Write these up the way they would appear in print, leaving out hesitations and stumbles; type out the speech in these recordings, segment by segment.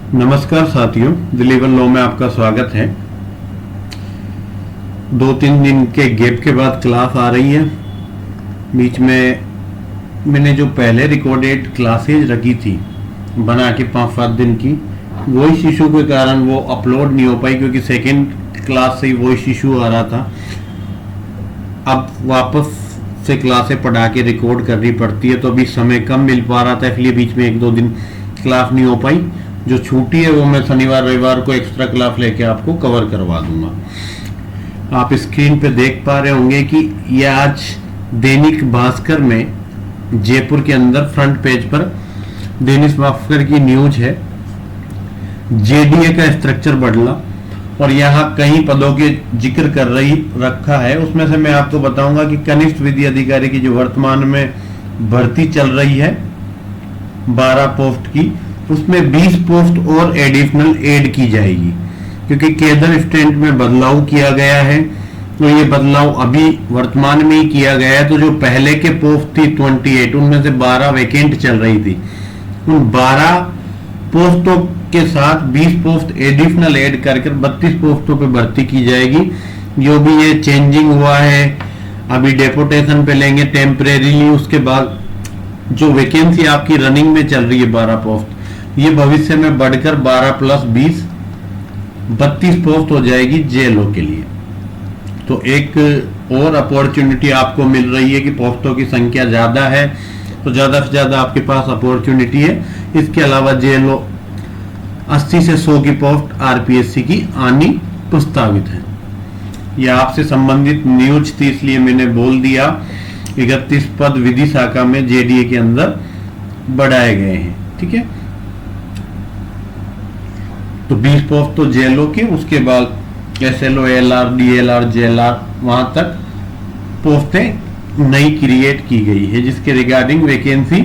नमस्कार साथियों, दिलीवर लॉ में आपका स्वागत है। 2-3 दिन के गैप के बाद क्लास आ रही है। बीच में मैंने जो पहले रिकॉर्डेड क्लासेज रखी थी बना के 5-7 दिन की, वॉइस इशू के कारण वो अपलोड नहीं हो पाई क्योंकि सेकेंड क्लास से ही वॉइस इशू आ रहा था। अब वापस से क्लासें पढ़ा के रिकॉर्ड करनी पड़ती है, तो अभी समय कम मिल पा रहा था, इसलिए बीच में 1-2 दिन क्लास नहीं हो पाई। जो छुट्टी है वो मैं शनिवार रविवार को एक्स्ट्रा क्लास लेके आपको कवर करवा दूंगा। आप स्क्रीन पे देख पा रहे होंगे कि यह आज दैनिक भास्कर में जयपुर के अंदर फ्रंट पेज पर दैनिक भास्कर की न्यूज है। जेडीए का स्ट्रक्चर बदला और यहाँ कई पदों के जिक्र कर रखा है। उसमें से मैं आपको बताऊंगा कि कनिष्ठ विधि अधिकारी की जो वर्तमान में भर्ती चल रही है 12 पोस्ट की, उसमें 20 पोस्ट और एडिशनल ऐड की जाएगी क्योंकि केडर स्ट्रेंथ में बदलाव किया गया है। तो ये बदलाव अभी वर्तमान में ही किया गया है। तो जो पहले के पोस्ट थी 28, उनमें से 12 वैकेंट चल रही थी। उन 12 पोस्टों के साथ 20 पोस्ट एडिशनल ऐड कर 32 पोस्टों पे भर्ती की जाएगी। जो भी ये चेंजिंग हुआ है अभी डेपुटेशन पे लेंगे टेम्परेरीली। उसके बाद जो वैकेंसी आपकी रनिंग में चल रही है 12 पोस्ट, ये भविष्य में बढ़कर 12 + 20 32 पोस्ट हो जाएगी जेएलओ के लिए। तो एक और अपॉर्चुनिटी आपको मिल रही है कि पोस्टों की संख्या ज्यादा है तो ज्यादा से ज्यादा आपके पास अपॉर्चुनिटी है। इसके अलावा जेएलओ 80 से 100 की पोस्ट आरपीएससी की आनी प्रस्तावित है। यह आपसे संबंधित न्यूज थी, इसलिए मैंने बोल दिया। 31 पद विधि शाखा में जेडीए के अंदर बढ़ाए गए हैं। ठीक है, तो 20 पोस्ट तो जेएलओ के, उसके बाद एसएलओ, एलआर, डीएलआर, जेएलआर, वहां तक पोस्टें नई क्रिएट की गई है, जिसके रिगार्डिंग वैकेंसी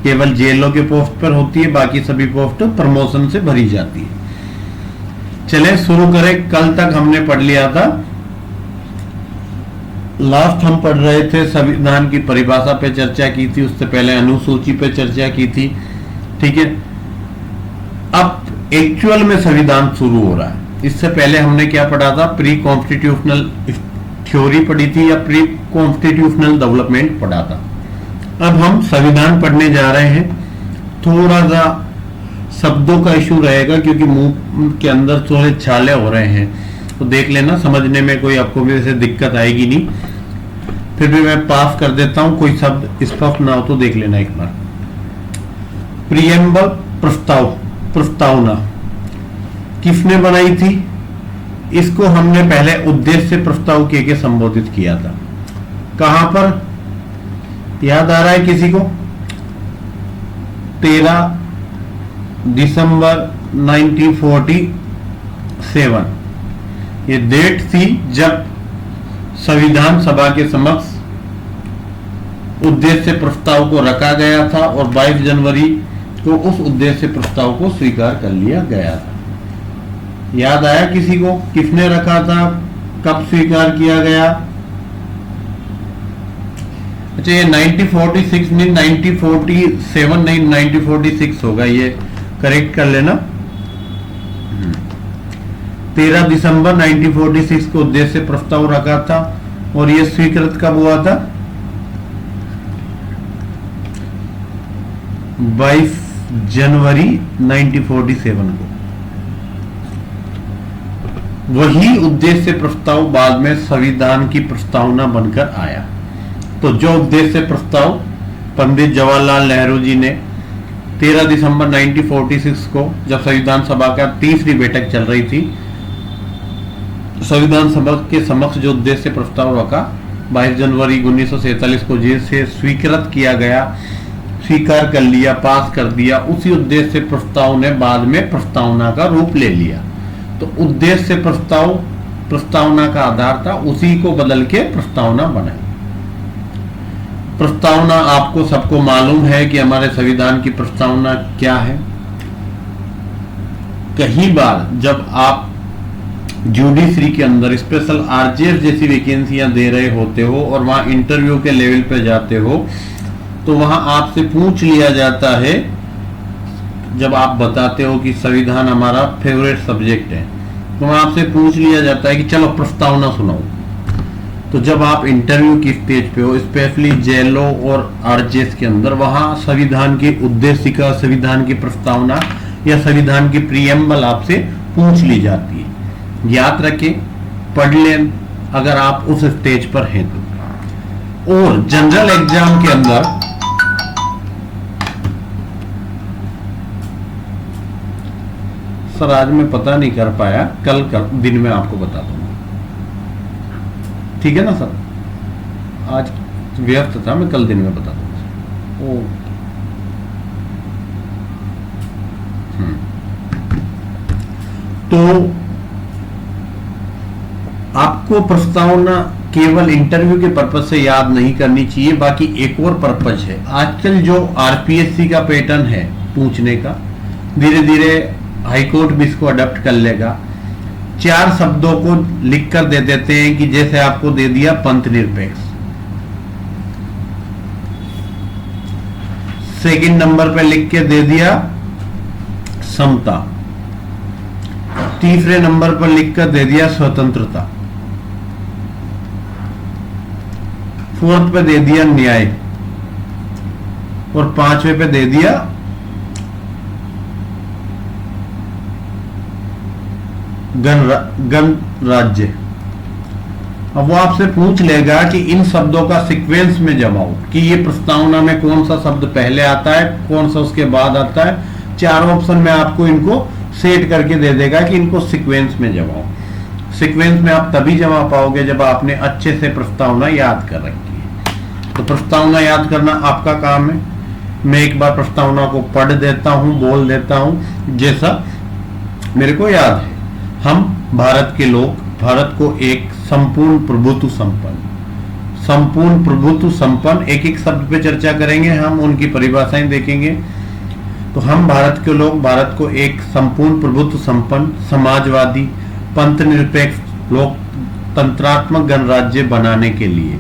केवल जेएलओ के पोस्ट पर होती है, बाकी सभी पोस्ट प्रमोशन से भरी जाती है। चले शुरू करें। कल तक हमने पढ़ लिया था, लास्ट हम पढ़ रहे थे संविधान की परिभाषा पे चर्चा की थी, उससे पहले अनुसूची पे चर्चा की थी। ठीक है, अब एक्चुअल में संविधान शुरू हो रहा है। इससे पहले हमने क्या पढ़ा था, प्री कॉन्स्टिट्यूशनल थ्योरी पढ़ी थी या प्री कॉन्स्टिट्यूशनल डेवलपमेंट पढ़ा था। अब हम संविधान पढ़ने जा रहे हैं। थोड़ा सा शब्दों का इशू रहेगा क्योंकि मुंह के अंदर थोड़े छाले हो रहे हैं, तो देख लेना, समझने में कोई आपको भी वैसे दिक्कत आएगी नहीं। फिर भी मैं पास कर देता हूं, कोई शब्द स्पष्ट ना हो तो देख लेना एक बार। प्रीएम्बल प्रस्तावना किसने बनाई थी? इसको हमने पहले उद्देश्य प्रस्ताव के संबोधित किया था। कहां पर याद आ रहा है किसी को? 13 दिसंबर 1947 ये डेट थी जब संविधान सभा के समक्ष उद्देश्य प्रस्ताव को रखा गया था और 22 जनवरी को उस उद्देश्य प्रस्ताव को स्वीकार कर लिया गया था। याद आया किसी को? किसने रखा था, कब स्वीकार किया गया? अच्छा, ये 1946 नहीं, 1947 नहीं, 1946 होगा, ये करेक्ट कर लेना। 13 दिसंबर 1946 को उद्देश्य प्रस्ताव रखा था और ये स्वीकृत कब हुआ था? 22 जनवरी 1947 को। वही उद्देश्य प्रस्ताव बाद में संविधान की प्रस्तावना बनकर आया। तो जो उद्देश्य प्रस्ताव पंडित जवाहरलाल नेहरू जी ने 13 दिसंबर 1946 को, जब संविधान सभा का तीसरी बैठक चल रही थी, संविधान सभा के समक्ष जो उद्देश्य प्रस्ताव रखा 22 जनवरी 1947 को जिसे स्वीकृत किया गया, स्वीकार कर लिया, पास कर दिया, उसी उद्देश्य प्रस्ताव ने बाद में प्रस्तावना का रूप ले लिया। तो उद्देश्य प्रस्तावना का आधार था, उसी को बदल के प्रस्तावना बनाई। प्रस्तावना आपको सबको मालूम है कि हमारे संविधान की प्रस्तावना क्या है। कई बार जब आप जुडिशरी के अंदर स्पेशल आरजेएफ जैसी वैकेंसियां दे रहे होते हो और वहां इंटरव्यू के लेवल पे जाते हो, तो वहां आपसे पूछ लिया जाता है जब आप बताते हो कि संविधान हमारा फेवरेट सब्जेक्ट है, तो आपसे पूछ लिया जाता है कि चलो प्रस्तावना सुनाओ। तो जब आप इंटरव्यू की स्टेज पे हो, स्पेशली जेलों और आरजेएस के अंदर, वहां संविधान की उद्देशिका, संविधान की प्रस्तावना या संविधान की प्रीएम्बल आपसे पूछ ली जाती है। याद रखें, पढ़ लें अगर आप उस स्टेज पर हैं तो। और जनरल एग्जाम के अंदर सर आज मैं पता नहीं कर पाया, कल दिन में आपको बता दूंगा, ठीक है ना सर? आज व्यस्त था, मैं कल दिन में बता दूंगा। ओ तो आपको प्रस्तावना केवल इंटरव्यू के पर्पज से याद नहीं करनी चाहिए, बाकी एक और पर्पज है। आजकल जो आरपीएससी का पैटर्न है पूछने का, धीरे धीरे हाईकोर्ट भी इसको अडॉप्ट कर लेगा। 4 शब्दों को लिख कर दे देते हैं कि जैसे आपको दे दिया पंथ निरपेक्ष, सेकंड नंबर पे लिख के दे दिया समता, तीसरे नंबर पर लिखकर दे दिया स्वतंत्रता, फोर्थ पे दे दिया न्याय, और 5वें पे दे दिया गणराज्य। अब वो आपसे पूछ लेगा कि इन शब्दों का सीक्वेंस में जमाओ, कि ये प्रस्तावना में कौन सा शब्द पहले आता है, कौन सा उसके बाद आता है। 4 ऑप्शन में आपको इनको सेट करके दे देगा कि इनको सीक्वेंस में जमाओ। सीक्वेंस में आप तभी जमा पाओगे जब आपने अच्छे से प्रस्तावना याद कर रखी है। तो प्रस्तावना याद करना आपका काम है। मैं एक बार प्रस्तावना को पढ़ देता हूं, बोल देता हूं जैसा मेरे को याद है। हम भारत के लोग भारत को एक संपूर्ण प्रभुत्व संपन्न, एक एक शब्द पे चर्चा करेंगे, हम उनकी परिभाषाएं देखेंगे। तो हम भारत के लोग भारत को एक संपूर्ण प्रभुत्व संपन्न, समाजवादी, पंथ निरपेक्ष, लोकतंत्रात्मक गणराज्य बनाने के लिए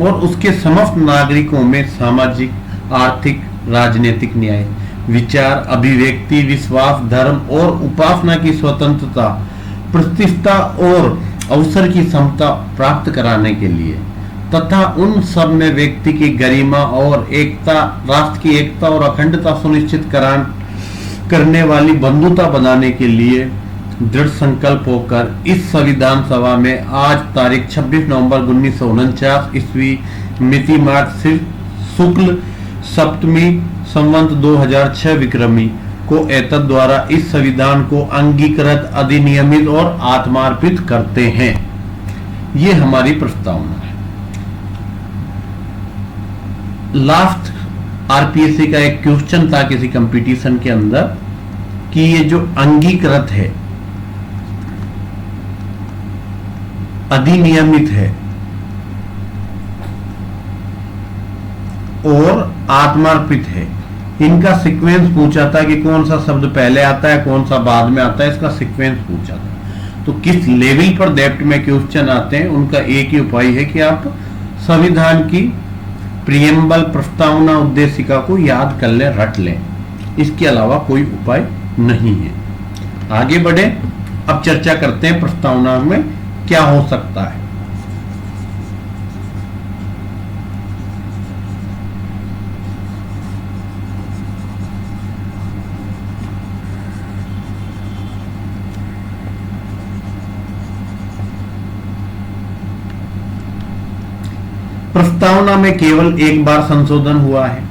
और उसके समस्त नागरिकों में सामाजिक, आर्थिक, राजनीतिक न्याय, विचार, अभिव्यक्ति, विश्वास, धर्म और उपासना की स्वतंत्रता, प्रतिष्ठा और अवसर की समता प्राप्त कराने के लिए तथा उन सब में व्यक्ति की गरिमा और एकता, राष्ट्र की एकता और अखंडता सुनिश्चित करने वाली बंधुता बनाने के लिए दृढ़ संकल्प होकर इस संविधान सभा में आज तारीख 26 नवंबर 1949 ईस्वी मिति मार्च शुक्ल सप्तमी संवत 2006 विक्रमी को एतद द्वारा इस संविधान को अंगीकृत, अधिनियमित और आत्मार्पित करते हैं। ये हमारी प्रस्तावना है। लास्ट आरपीएससी का एक क्वेश्चन था किसी कंपटीशन के अंदर कि ये जो अंगीकृत है, अधिनियमित है और आत्मार्पित है, इनका सीक्वेंस पूछा था कि कौन सा शब्द पहले आता है, कौन सा बाद में आता है, इसका सीक्वेंस पूछा था। तो किस लेवल पर डेप्थ में क्वेश्चन आते हैं, उनका एक ही उपाय है कि आप संविधान की प्रीएम्बल, प्रस्तावना, उद्देशिका को याद कर लें, रट लें। इसके अलावा कोई उपाय नहीं है। आगे बढ़े, अब चर्चा करते हैं प्रस्तावना में क्या हो सकता है। प्रस्तावना में केवल एक बार संशोधन हुआ है।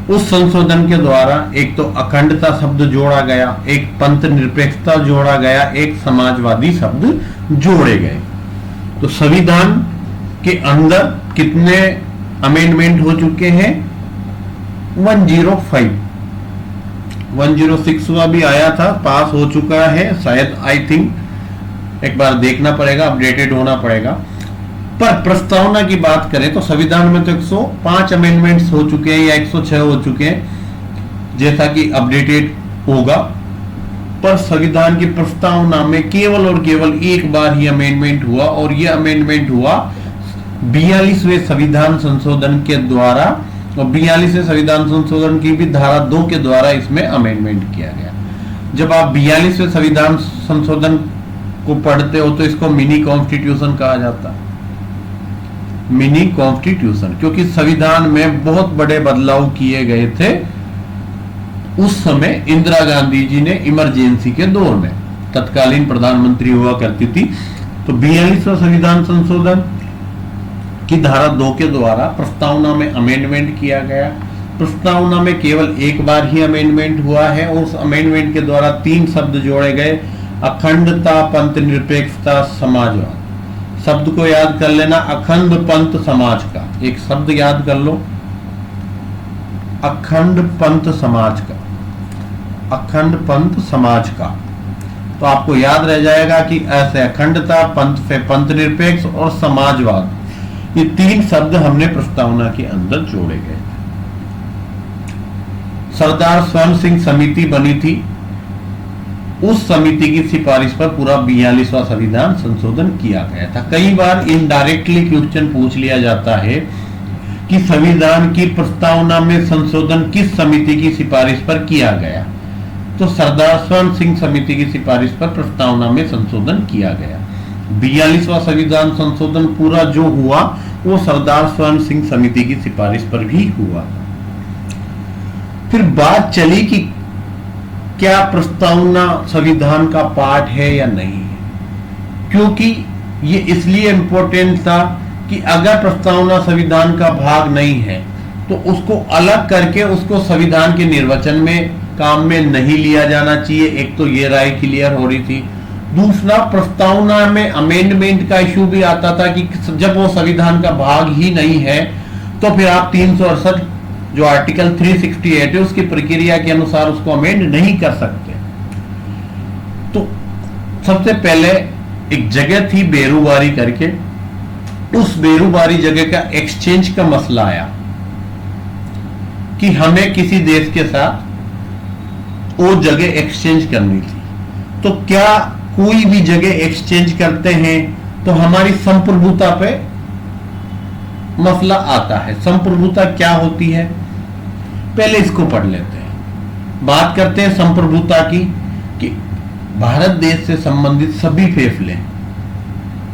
उस संशोधन के द्वारा एक तो अखंडता शब्द जोड़ा गया, एक पंथ निरपेक्षता जोड़ा गया, एक समाजवादी शब्द जोड़े गए। तो संविधान के अंदर कितने अमेंडमेंट हो चुके हैं? 105, 106 भी आया था, पास हो चुका है शायद, आई थिंक एक बार देखना पड़ेगा, अपडेटेड होना पड़ेगा। पर प्रस्तावना की बात करें तो संविधान में तो 105 अमेंडमेंट्स हो चुके हैं या 106 हो चुके हैं, जैसा कि अपडेटेड होगा। पर संविधान की प्रस्तावना में केवल और केवल एक बार ही अमेंडमेंट हुआ, और यह अमेंडमेंट हुआ 42वें संविधान संशोधन के द्वारा और 42वें संविधान संशोधन की भी धारा 2 के द्वारा इसमें अमेंडमेंट किया गया। जब आप 42वें संविधान संशोधन को पढ़ते हो तो इसको मिनी कॉन्स्टिट्यूशन कहा जाता है, मिनी कॉन्स्टिट्यूशन, क्योंकि संविधान में बहुत बड़े बदलाव किए गए थे उस समय इंदिरा गांधी जी ने इमरजेंसी के दौर में, तत्कालीन प्रधानमंत्री हुआ करती थी। तो 42वां संविधान संशोधन की धारा 2 के द्वारा प्रस्तावना में अमेंडमेंट किया गया। प्रस्तावना में केवल एक बार ही अमेंडमेंट हुआ है और उस अमेंडमेंट के द्वारा 3 शब्द जोड़े गए, अखंडता, पंथ निरपेक्षता, समाजवाद। शब्द को याद कर लेना, अखंड पंथ समाज का, एक शब्द याद कर लो, अखंड पंथ समाज का, अखंड पंथ समाज का। तो आपको याद रह जाएगा कि ऐसे अखंडता, पंथ से पंथ निरपेक्ष और समाजवाद, ये 3 शब्द हमने प्रस्तावना के अंदर जोड़े गए। सरदार स्वर्ण सिंह समिति बनी थी, उस समिति की सिफारिश पर पूरा 42वां संविधान संशोधन किया गया था। कई बार इनडायरेक्टली क्वेश्चन पूछ लिया जाता है कि संविधान की प्रस्तावना में संशोधन किस समिति की सिफारिश पर किया गया, तो सरदार स्वर्ण सिंह समिति की सिफारिश पर प्रस्तावना में संशोधन किया गया। 42वां संविधान संशोधन पूरा जो हुआ वो सरदार स्वर्ण सिंह समिति की सिफारिश पर भी हुआ। फिर बात चली कि क्या प्रस्तावना संविधान का पार्ट है या नहीं है, क्योंकि ये इसलिए इंपॉर्टेंट था कि अगर प्रस्तावना संविधान का भाग नहीं है तो उसको अलग करके उसको संविधान के निर्वचन में काम में नहीं लिया जाना चाहिए। एक तो ये राय क्लियर हो रही थी, दूसरा प्रस्तावना में अमेंडमेंट का इश्यू भी आता था कि जब वो संविधान का भाग ही नहीं है तो फिर आप 368 जो आर्टिकल 368 है उसकी प्रक्रिया के अनुसार उसको अमेंड नहीं कर सकते। तो सबसे पहले एक जगह थी बेरूबारी करके, उस बेरूबारी जगह का एक्सचेंज का मसला आया कि हमें किसी देश के साथ वो जगह एक्सचेंज करनी थी। तो क्या कोई भी जगह एक्सचेंज करते हैं तो हमारी संप्रभुता पे मसला आता है। संप्रभुता क्या होती है, पहले इसको पढ़ लेते हैं। बात करते हैं संप्रभुता की कि भारत देश से संबंधित सभी फैसले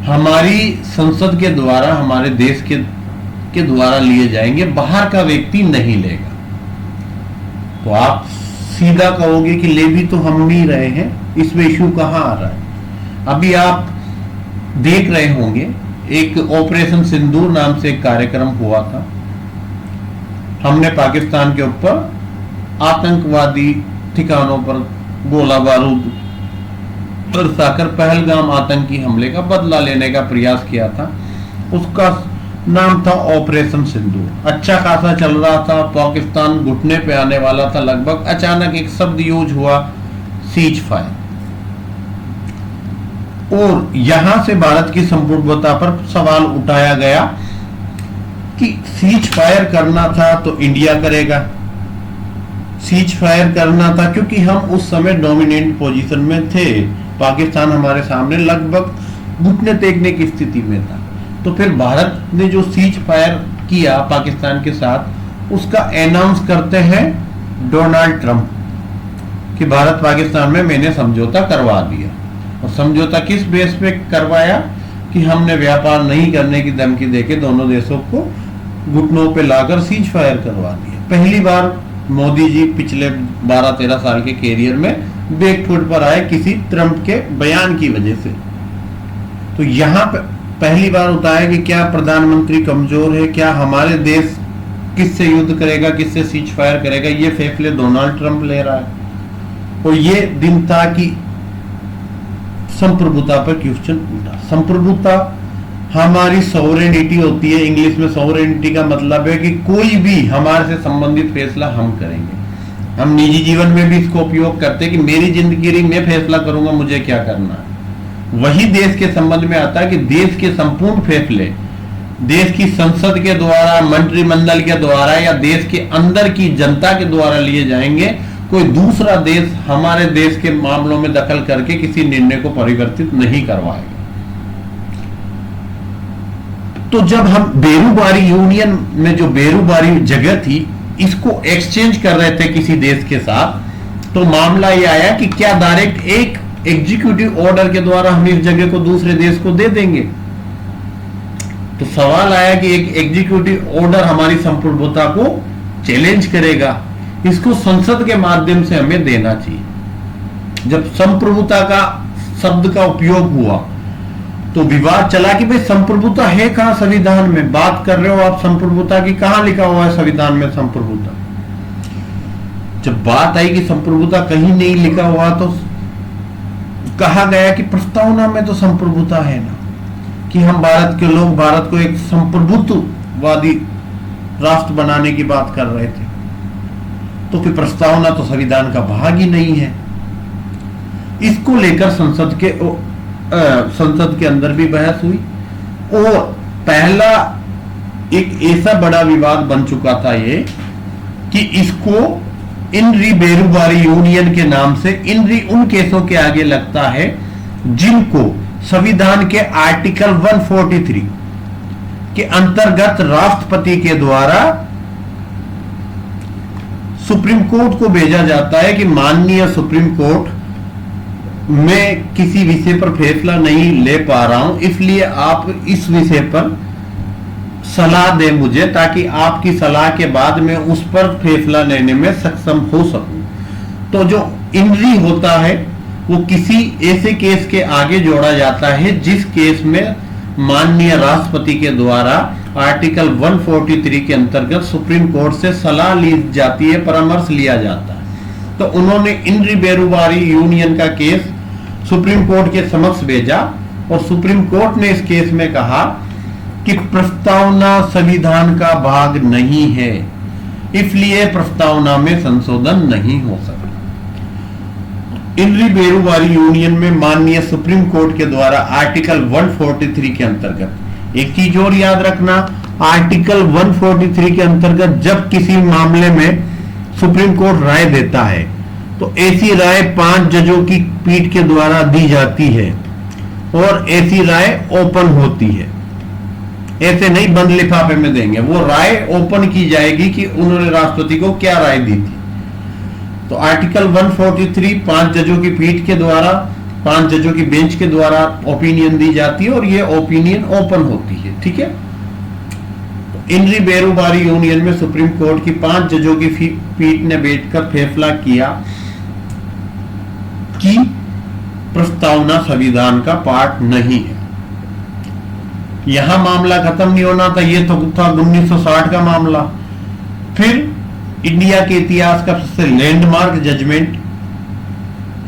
हमारी संसद के द्वारा, हमारे देश के द्वारा लिए जाएंगे, बाहर का व्यक्ति नहीं लेगा। तो आप सीधा कहोगे कि ले भी तो हम ही रहे हैं, इसमें इश्यू कहां आ रहा है। अभी आप देख रहे होंगे एक ऑपरेशन सिंदूर नाम से एक कार्यक्रम हुआ था। हमने पाकिस्तान के ऊपर आतंकवादी ठिकानों पर गोला बारूद बरसाकर पहलगाम आतंकी हमले का बदला लेने का प्रयास किया था। उसका नाम था ऑपरेशन सिंदूर। अच्छा खासा चल रहा था, पाकिस्तान घुटने पे आने वाला था लगभग। अचानक एक शब्द यूज हुआ, सीज फायर, और यहां से भारत की संप्रभुता पर सवाल उठाया गया कि सीज फायर करना था तो इंडिया करेगा, सीज फायर करना था क्योंकि हम उस समय डोमिनेंट पोजीशन में थे, पाकिस्तान हमारे सामने लगभग घुटने टेकने की स्थिति में था। तो फिर भारत ने जो सीज फायर किया पाकिस्तान के साथ, उसका अनाउंस करते हैं डोनाल्ड ट्रंप कि भारत पाकिस्तान में मैंने समझौता करवा दिया। और समझौता किस बेस पे करवाया कि हमने व्यापार नहीं करने की धमकी देके दोनों देशों को घुटनों पे लाकर सीज फायर करवा दिया। पहली बार मोदी जी पिछले 12-13 साल के कैरियर में बैकफुट पर आए किसी ट्रंप के बयान की वजह से। तो यहाँ पे पहली बार होता है कि क्या प्रधानमंत्री कमजोर है, क्या हमारे देश किससे युद्ध करेगा, किससे सीज फायर करेगा, ये फैसले डोनाल्ड ट्रंप ले रहा है। और ये दिन था कि संप्रभुता पर क्वेश्चन उठा। संप्रभुता हमारी सॉवरेनिटी होती है। इंग्लिश में सॉवरेनिटी का मतलब है कि कोई भी हमारे से संबंधित फैसला हम करेंगे। हम निजी जीवन में भी इसको उपयोग करते हैं कि मेरी जिंदगी मैं फैसला करूंगा मुझे क्या करना है। वही देश के संबंध में आता है कि देश के संपूर्ण फैसले देश की संसद के द्वारा, मंत्रिमंडल के द्वारा या देश के अंदर की जनता के द्वारा लिए जाएंगे। कोई दूसरा देश हमारे देश के मामलों में दखल करके किसी निर्णय को परिवर्तित नहीं करवाएगा। तो जब हम बेरूबारी यूनियन में जो बेरूबारी जगह थी इसको एक्सचेंज कर रहे थे किसी देश के साथ, तो मामला ये आया कि क्या डायरेक्ट एक एग्जीक्यूटिव ऑर्डर के द्वारा हम इस जगह को दूसरे देश को दे देंगे। तो सवाल आया कि एक एग्जीक्यूटिव ऑर्डर हमारी संप्रभुता को चैलेंज करेगा, इसको संसद के माध्यम से हमें देना चाहिए। जब संप्रभुता का शब्द का उपयोग हुआ तो विवाद चला कि भाई संप्रभुता है कहां संविधान में, बात कर रहे हो आप संप्रभुता की, कहां लिखा हुआ है संविधान में संप्रभुता। जब बात आई कि संप्रभुता कहीं नहीं लिखा हुआ तो कहा गया कि प्रस्तावना में तो संप्रभुता है ना, कि हम भारत के लोग भारत को एक संप्रभुत्ववादी राष्ट्र बनाने की बात कर रहे थे, तो फिर प्रस्तावना तो संविधान का भाग ही नहीं है। इसको लेकर संसद के अंदर भी बहस हुई और पहला एक ऐसा बड़ा विवाद बन चुका था ये कि इसको इन री बेरूबारी यूनियन के नाम से इन री उन केसों के आगे लगता है जिनको संविधान के आर्टिकल 143 के अंतर्गत राष्ट्रपति के द्वारा सुप्रीम कोर्ट को भेजा जाता है कि माननीय सुप्रीम कोर्ट मैं किसी विषय पर फैसला नहीं ले पा रहा हूं, इसलिए आप इस विषय पर सलाह दें मुझे, ताकि आपकी सलाह के बाद मैं उस पर फैसला लेने में सक्षम हो सकूं। तो जो इंद्री होता है वो किसी ऐसे केस के आगे जोड़ा जाता है जिस केस में माननीय राष्ट्रपति के द्वारा आर्टिकल 143 के अंतर्गत सुप्रीम कोर्ट से सलाह ली जाती है, परामर्श लिया जाता है। तो उन्होंने इंद्री बेरूबारी यूनियन का केस सुप्रीम कोर्ट के समक्ष भेजा और सुप्रीम कोर्ट ने इस केस में कहा कि प्रस्तावना संविधान का भाग नहीं है, इसलिए प्रस्तावना में संशोधन नहीं हो सकता। इंद्री बेरूबारी यूनियन में माननीय सुप्रीम कोर्ट के द्वारा आर्टिकल 143 के अंतर्गत एक चीज और याद रखना, आर्टिकल 143 के अंतर्गत जब किसी मामले में सुप्रीम कोर्ट राय देता है तो ऐसी राय 5 जजों की पीठ के द्वारा दी जाती है और ऐसी राय ओपन होती है, ऐसे नहीं बंद लिफाफे में देंगे, वो राय ओपन की जाएगी कि उन्होंने राष्ट्रपति को क्या राय दी थी। तो आर्टिकल 143 5 जजों की पीठ के द्वारा 5 जजों की बेंच के द्वारा ओपिनियन दी जाती है और ये ओपिनियन ओपन होती है, ठीक है। इंद्री बेरूबारी यूनियन में सुप्रीम कोर्ट की 5 जजों की पीठ ने बैठकर फैसला किया कि प्रस्तावना संविधान का पार्ट नहीं है। यहां मामला खत्म नहीं होना था, ये तो था 1960 का मामला। फिर इंडिया के इतिहास का सबसे लैंडमार्क जजमेंट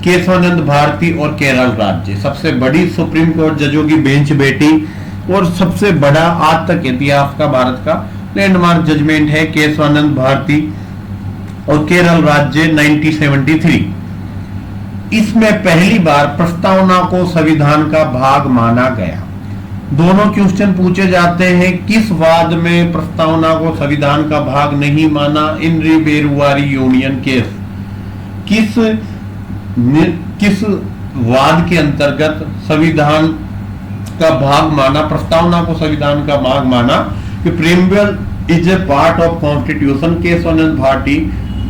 केशवानंद भारती और केरल राज्य, सबसे बड़ी सुप्रीम कोर्ट जजों की बेंच बैठी और सबसे बड़ा आज तक इतिहास का भारत का लैंडमार्क जजमेंट है केशवानंद भारती और केरल राज्य 1973। इसमें पहली बार प्रस्तावना को संविधान का भाग माना गया। दोनों क्वेश्चन पूछे जाते हैं, किस वाद में प्रस्तावना को संविधान का भाग नहीं माना? इंद्री बेरूबारी यूनियन केस किस वाद के अंतर्गत संविधान का भाग माना, प्रस्तावना को संविधान का भाग माना कि preamble is a part of constitution. Kesavananda Bharati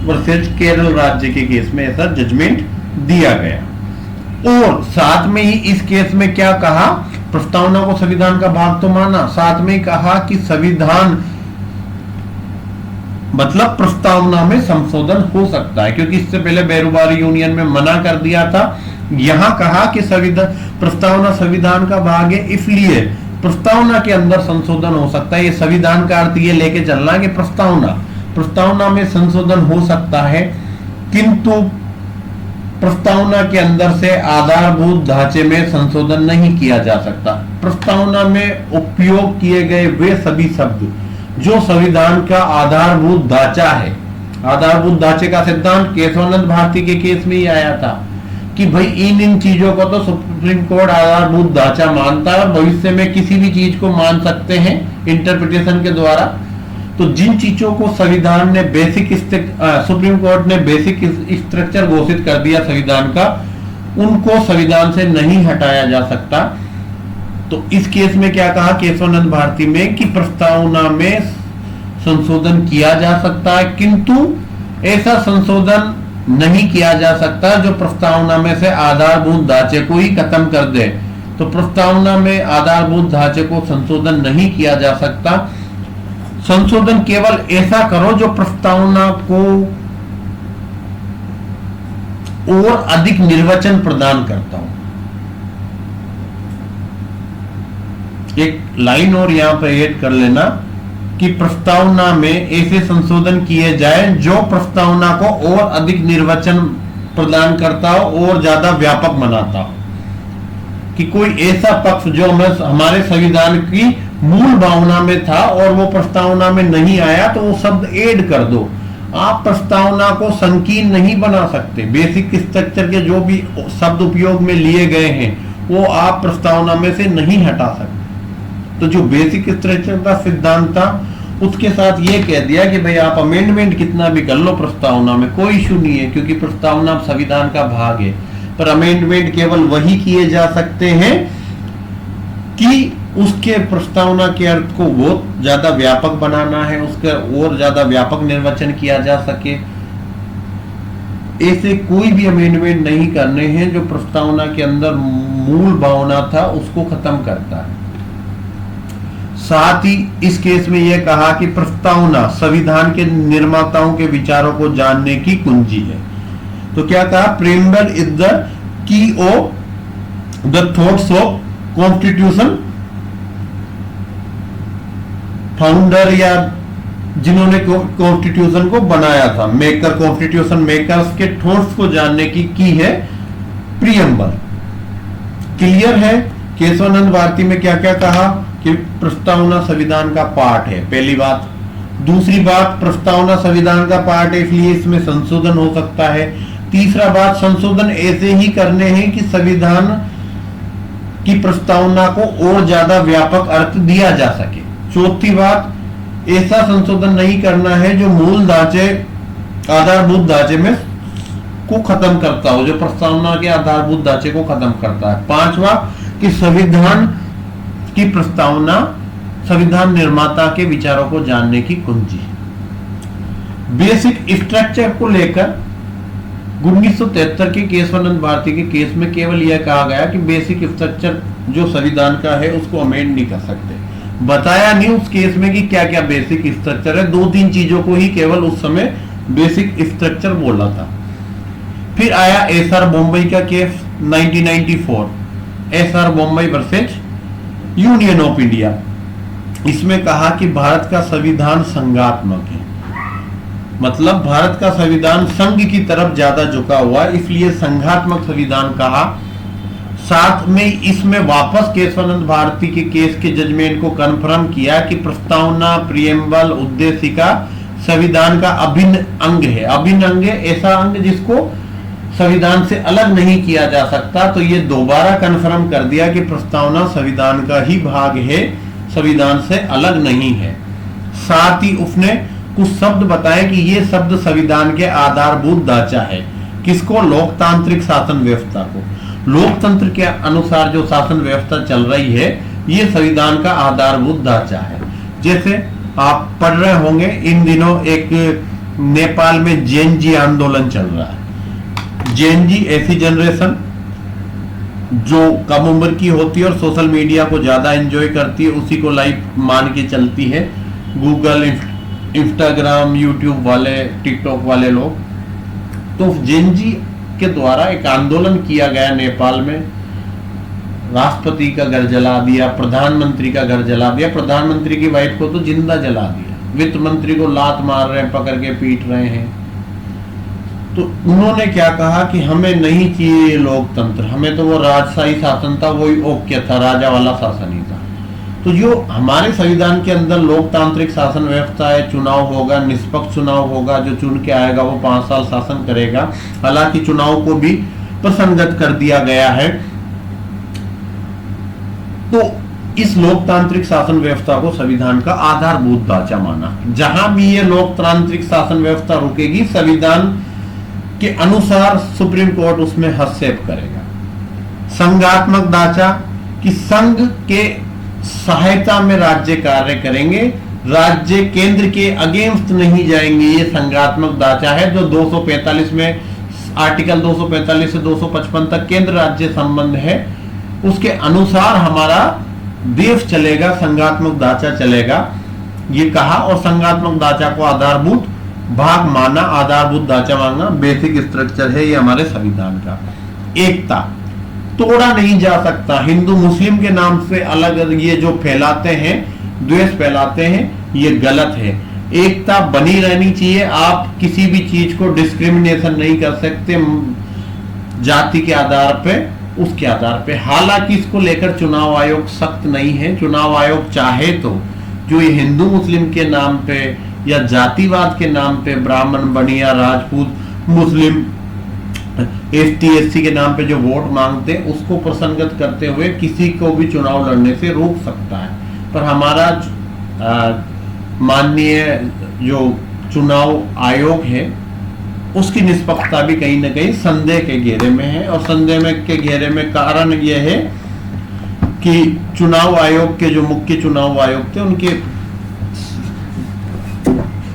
versus Kerala राज्य के केस में ऐसा जजमेंट दिया गया। और साथ में ही इस केस में क्या कहा, प्रस्तावना को संविधान का भाग तो माना, साथ में कहा कि संविधान मतलब प्रस्तावना में संशोधन हो सकता है, क्योंकि इससे पहले बेरूबारी यूनियन में मना कर दिया था। यहां कहा कि प्रस्तावना संविधान का भाग है, इसलिए प्रस्तावना के अंदर संशोधन हो सकता है। ये संविधान का अर्थ ये लेके चलना कि प्रस्तावना में संशोधन हो सकता है, किंतु प्रस्तावना के अंदर से आधारभूत ढांचे में संशोधन नहीं किया जा सकता। प्रस्तावना में उपयोग किए गए वे सभी शब्द जो संविधान का आधारभूत ढांचा है, आधारभूत ढांचे का सिद्धांत केशवानंद भारती के केस में ही आया था कि भाई इन चीजों को तो सुप्रीम कोर्ट आधारभूत ढांचा मानता है और भविष्य में किसी भी चीज को मान सकते हैं इंटरप्रिटेशन के द्वारा। तो जिन चीजों को संविधान ने सुप्रीम कोर्ट ने बेसिक स्ट्रक्चर घोषित कर दिया संविधान का, उनको संविधान से नहीं हटाया जा सकता। तो इस केस में क्या कहा केशवानंद भारती में कि प्रस्तावना में संशोधन किया जा सकता है, किंतु ऐसा संशोधन नहीं किया जा सकता जो प्रस्तावना में से आधारभूत ढांचे को ही खत्म कर दे। तो प्रस्तावना में आधारभूत ढांचे को संशोधन नहीं किया जा सकता। संशोधन केवल ऐसा करो जो प्रस्तावना को और अधिक निर्वचन प्रदान करता हो। एक लाइन और यहां पर ऐड कर लेना कि प्रस्तावना में ऐसे संशोधन किए जाए जो प्रस्तावना को और अधिक निर्वचन प्रदान करता हो और ज्यादा व्यापक बनाता हो। कि कोई ऐसा पक्ष जो हमारे संविधान की मूल भावना में था और वो प्रस्तावना में नहीं आया तो वो शब्द ऐड कर दो। आप प्रस्तावना को संकीर्ण नहीं बना सकते। बेसिक स्ट्रक्चर के जो भी शब्द उपयोग में लिए गए हैं वो आप प्रस्तावना में से नहीं हटा सकते। तो जो बेसिक स्ट्रक्चर का सिद्धांत था उसके साथ ये कह दिया कि भाई आप अमेंडमेंट कितना भी कर लो प्रस्तावना में, कोई इशू नहीं है, क्योंकि प्रस्तावना संविधान का भाग है। पर अमेंडमेंट केवल वही किए जा सकते हैं कि उसके प्रस्तावना के अर्थ को बहुत ज्यादा व्यापक बनाना है, उसका और ज्यादा व्यापक निर्वचन किया जा सके। ऐसे कोई भी अमेंडमेंट नहीं करने हैं जो प्रस्तावना के अंदर मूल भावना था उसको खत्म करता है। साथ ही इस केस में यह कहा कि प्रस्तावना संविधान के निर्माताओं के विचारों को जानने की कुंजी है। तो क्या कहा, preamble is the key of the thoughts of constitution founder, या जिन्होंने कॉन्स्टिट्यूशन को बनाया था, मेकर, कॉन्स्टिट्यूशन मेकर्स के थॉट्स को जानने की है प्रीएम्बल। क्लियर है। केशवानंद भारती में क्या क्या कहा कि प्रस्तावना संविधान का पार्ट है, पहली बात। दूसरी बात, प्रस्तावना संविधान का पार्ट है इसलिए इसमें संशोधन हो सकता है। तीसरा बात, संशोधन ऐसे ही करने हैं कि संविधान की प्रस्तावना को और ज्यादा व्यापक अर्थ दिया जा सके। चौथी बात, ऐसा संशोधन नहीं करना है जो मूल ढांचे, आधारभूत ढांचे में को खत्म करता हो, जो प्रस्तावना के आधारभूत ढांचे को खत्म करता है। पांचवा कि संविधान की प्रस्तावना संविधान निर्माता के विचारों को जानने की कुंजी। बेसिक स्ट्रक्चर को लेकर 1973 के केशवानंद भारती के केस में केवल यह कहा गया कि बेसिक स्ट्रक्चर जो संविधान का है उसको अमेंड नहीं कर सकते। बताया नहीं उस केस में कि क्या क्या बेसिक स्ट्रक्चर है, दो तीन चीजों को ही केवल उस समय बेसिक स्ट्रक्चर बोला था। फिर आया एसआर बॉम्बे का case 1994, SR Bombay versus union of India. इसमें कहा कि भारत का संविधान संघात्मक है, मतलब भारत का संविधान संघ की तरफ ज्यादा झुका हुआ, इसलिए संघात्मक संविधान कहा। साथ में इसमें वापस केशवानंद भारती के केस के जजमेंट को कंफर्म किया कि प्रस्तावना, प्रीएम्बल, उद्देशिका संविधान का अभिन्न अंग है। अभिन्न अंग है ऐसा अंग जिसको संविधान से अलग नहीं किया जा सकता। तो ये दोबारा कंफर्म कर दिया कि प्रस्तावना संविधान का ही भाग है, संविधान से अलग नहीं है। साथ ही उसने कुछ शब्द बताए कि ये शब्द संविधान के आधारभूत ढांचा है। किसको? लोकतांत्रिक शासन व्यवस्था को। लोकतंत्र के अनुसार जो शासन व्यवस्था चल रही है ये संविधान का आधारभूत ढांचा है। जैसे आप पढ़ रहे होंगे इन दिनों एक नेपाल में जेएनजी आंदोलन चल रहा है। जेएनजी ऐसी जनरेशन जो कम उम्र की होती है और सोशल मीडिया को ज्यादा एंजॉय करती है, उसी को लाइव मान के चलती है। गूगल, इंस्टाग्राम, यूट्यूब वाले, टिकटॉक वाले लोग। तो जेएनजी के द्वारा एक आंदोलन किया गया नेपाल में। राष्ट्रपति का घर जला दिया, प्रधानमंत्री का घर जला दिया, प्रधानमंत्री की वाइफ को तो जिंदा जला दिया, वित्त मंत्री को लात मार रहे हैं, पकड़ के पीट रहे हैं। तो उन्होंने क्या कहा कि हमें नहीं चाहिए लोकतंत्र, हमें तो वो राजशाही शासन था, वही ओके था, राजा वाला शासन ही था। तो जो हमारे संविधान के अंदर लोकतांत्रिक शासन व्यवस्था है, चुनाव होगा, निष्पक्ष चुनाव होगा, जो चुन के आएगा वो 5 साल शासन करेगा। हालांकि चुनाव को भी प्रसंगत कर दिया गया है। तो इस लोकतांत्रिक शासन व्यवस्था को संविधान का आधारभूत ढांचा माना। जहां भी ये लोकतांत्रिक शासन व्यवस्था रुकेगी, संविधान के अनुसार सुप्रीम कोर्ट उसमें हस्तक्षेप करेगा। संघात्मक ढांचा कि संघ के सहायता में राज्य कार्य करेंगे, राज्य केंद्र के अगेंस्ट नहीं जाएंगे। ये संघात्मक ढांचा है जो 245 में, आर्टिकल 245 से 255 तक केंद्र राज्य संबंध है, उसके अनुसार हमारा देश चलेगा, संघात्मक ढांचा चलेगा, ये कहा। और संघात्मक ढांचा को आधारभूत भाग माना, आधारभूत ढांचा मानना, बेसिक स्ट्रक्चर है ये हमारे संविधान का। एकता तोड़ा नहीं जा सकता। हिंदू मुस्लिम के नाम से अलग ये जो फैलाते हैं, द्वेष फैलाते हैं, ये गलत है। एकता बनी रहनी चाहिए। आप किसी भी चीज को डिस्क्रिमिनेशन नहीं कर सकते जाति के आधार पे, उसके आधार पे। हालांकि इसको लेकर चुनाव आयोग सख्त नहीं है। चुनाव आयोग चाहे तो जो ये हिंदू मुस्लिम के नाम पे या जातिवाद के नाम पे ब्राह्मण, बनिया, राजपूत, मुस्लिम, एसटी, एससी के नाम पे जो वोट मांगते हैं उसको प्रसंगत करते हुए किसी को भी चुनाव लड़ने से रोक सकता है। पर हमारा माननीय जो चुनाव आयोग है उसकी निष्पक्षता भी कहीं ना कहीं संदेह के घेरे में है। और संदेह में के घेरे में कारण यह है कि चुनाव आयोग के जो मुख्य चुनाव आयोग थे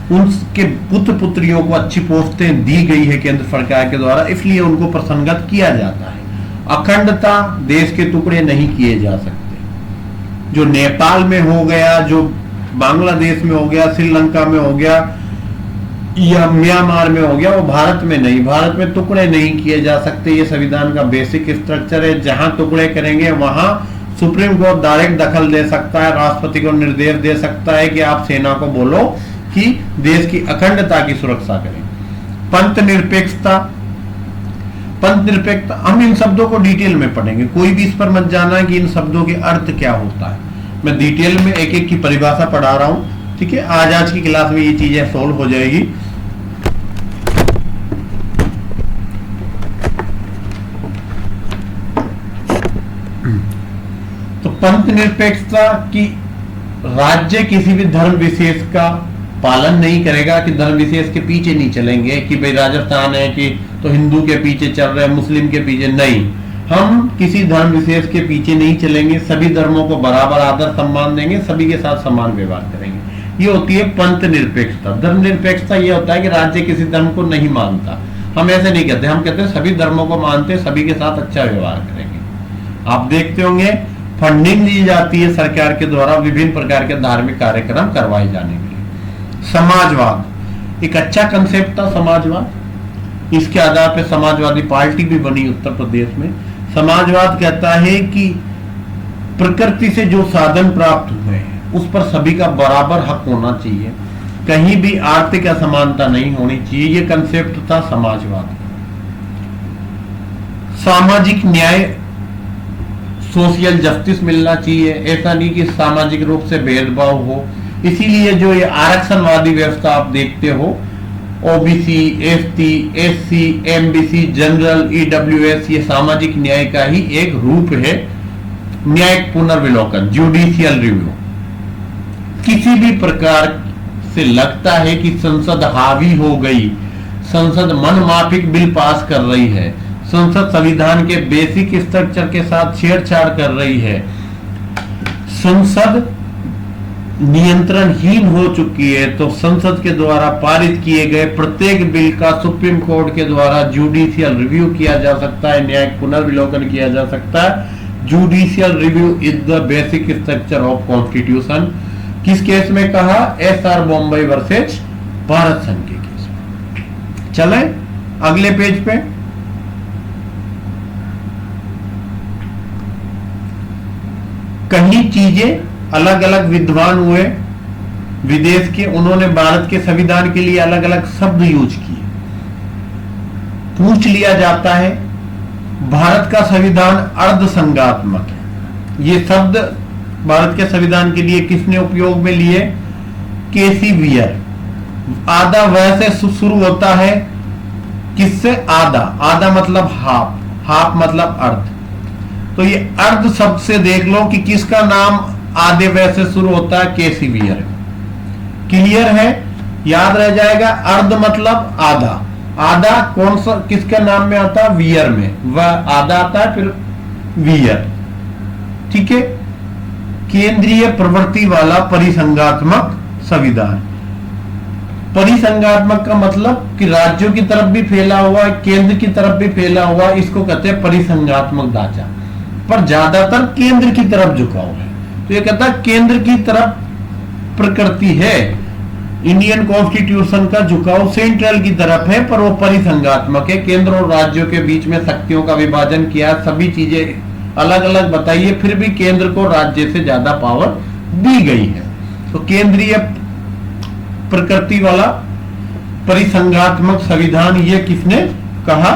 उनके पुत्र पुत्रियों को अच्छी पोस्टें दी गई है केंद्र सरकार के द्वारा, इसलिए उनको प्रसंगत किया जाता है। अखंडता, देश के टुकड़े नहीं किए जा सकते। जो नेपाल में हो गया, जो बांग्लादेश में हो गया, श्रीलंका में हो गया या म्यांमार में हो गया, वो भारत में नहीं। भारत में टुकड़े नहीं किए जा सकते। ये संविधान का बेसिक स्ट्रक्चर है। जहां टुकड़े करेंगे वहां सुप्रीम कोर्ट डायरेक्ट दखल दे सकता है, राष्ट्रपति को निर्देश दे सकता है कि आप सेना को बोलो कि देश की अखंडता की सुरक्षा करें। पंथ निरपेक्षता, पंथ निरपेक्षता, हम इन शब्दों को डिटेल में पढ़ेंगे, कोई भी इस पर मत जाना कि इन शब्दों के अर्थ क्या होता है। मैं डिटेल में एक एक की परिभाषा पढ़ा रहा हूं, ठीक है। आज की क्लास में ये चीजें सोल्व हो जाएगी। तो पंथ निरपेक्षता की राज्य किसी भी धर्म विशेष का पालन नहीं करेगा, कि धर्म विशेष के पीछे नहीं चलेंगे कि भाई राजस्थान है कि तो हिंदू के पीछे चल रहे हैं, मुस्लिम के पीछे नहीं। हम किसी धर्म विशेष के पीछे नहीं चलेंगे, सभी धर्मों को बराबर आदर सम्मान देंगे, सभी के साथ समान व्यवहार करेंगे। ये होती है पंथ निरपेक्षता। धर्म निरपेक्षता ये होता है कि राज्य किसी धर्म को नहीं मानता। हम ऐसे नहीं कहते, हम कहते हैं सभी धर्मों को मानते, सभी के साथ अच्छा व्यवहार करेंगे। आप देखते होंगे फंडिंग दी जाती है सरकार के द्वारा विभिन्न प्रकार के धार्मिक कार्यक्रम करवाए जाने के लिए। समाजवाद एक अच्छा कंसेप्ट था। समाजवाद, इसके आधार पर समाजवादी पार्टी भी बनी उत्तर प्रदेश में। समाजवाद कहता है कि प्रकृति से जो साधन प्राप्त हुए हैं उस पर सभी का बराबर हक होना चाहिए, कहीं भी आर्थिक असमानता नहीं होनी चाहिए। ये कंसेप्ट था समाजवाद। सामाजिक न्याय, सोशल जस्टिस मिलना चाहिए, ऐसा नहीं कि सामाजिक रूप से भेदभाव हो। इसीलिए जो ये आरक्षणवादी व्यवस्था आप देखते हो, OBC, ST, SC, MBC, general, EWS, ये सामाजिक न्याय का ही एक रूप है। न्यायिक पुनर्विलोकन, जुडिशियल रिव्यू। किसी भी प्रकार से लगता है कि संसद हावी हो गई, संसद मनमाफिक बिल पास कर रही है, संसद संविधान के बेसिक स्ट्रक्चर के साथ छेड़छाड़ कर रही है, संसद नियंत्रणहीन हो चुकी है, तो संसद के द्वारा पारित किए गए प्रत्येक बिल का सुप्रीम कोर्ट के द्वारा जुडिशियल रिव्यू किया जा सकता है, न्यायिक पुनर्विलोकन किया जा सकता है। Judicial review is the basic structure of constitution. किस केस में कहा? एसआर बॉम्बे वर्सेज भारत संघ के केस में। चले अगले पेज पे। कहीं चीजें अलग अलग विद्वान हुए विदेश के, उन्होंने भारत के संविधान के लिए अलग अलग शब्द यूज किए। पूछ लिया जाता है भारत का संविधान अर्ध संघात्मक है, ये शब्द भारत के संविधान के लिए किसने उपयोग में लिए? केसी वियर। आधा वैसे शुरू होता है किससे? आधा। आधा मतलब हाफ, हाफ मतलब अर्ध। तो ये अर्ध शब्द से देख लो कि किसका नाम आधे वैसे शुरू होता है? केसी वियर। क्लियर है? याद रह जाएगा। अर्ध मतलब आधा। आधा कौन सा किसके नाम में आता है? वियर में। वह आधा आता है, फिर वियर। ठीक है। केंद्रीय प्रवृत्ति वाला परिसंघात्मक संविधान। परिसंघात्मक का मतलब कि राज्यों की तरफ भी फैला हुआ है, केंद्र की तरफ भी फैला हुआ है, इसको कहते हैं परिसंघात्मक ढांचा, पर ज्यादातर केंद्र की तरफ झुकाव है। तो ये कहता है केंद्र की तरफ प्रकृति है, इंडियन कॉन्स्टिट्यूशन का झुकाव सेंट्रल की तरफ है, पर वो परिसंघात्मक है। केंद्र और राज्यों के बीच में शक्तियों का विभाजन किया, सभी चीजें अलग अलग बताइए, फिर भी केंद्र को राज्य से ज्यादा पावर दी गई है। तो केंद्रीय प्रकृति वाला परिसंघात्मक संविधान ये किसने कहा?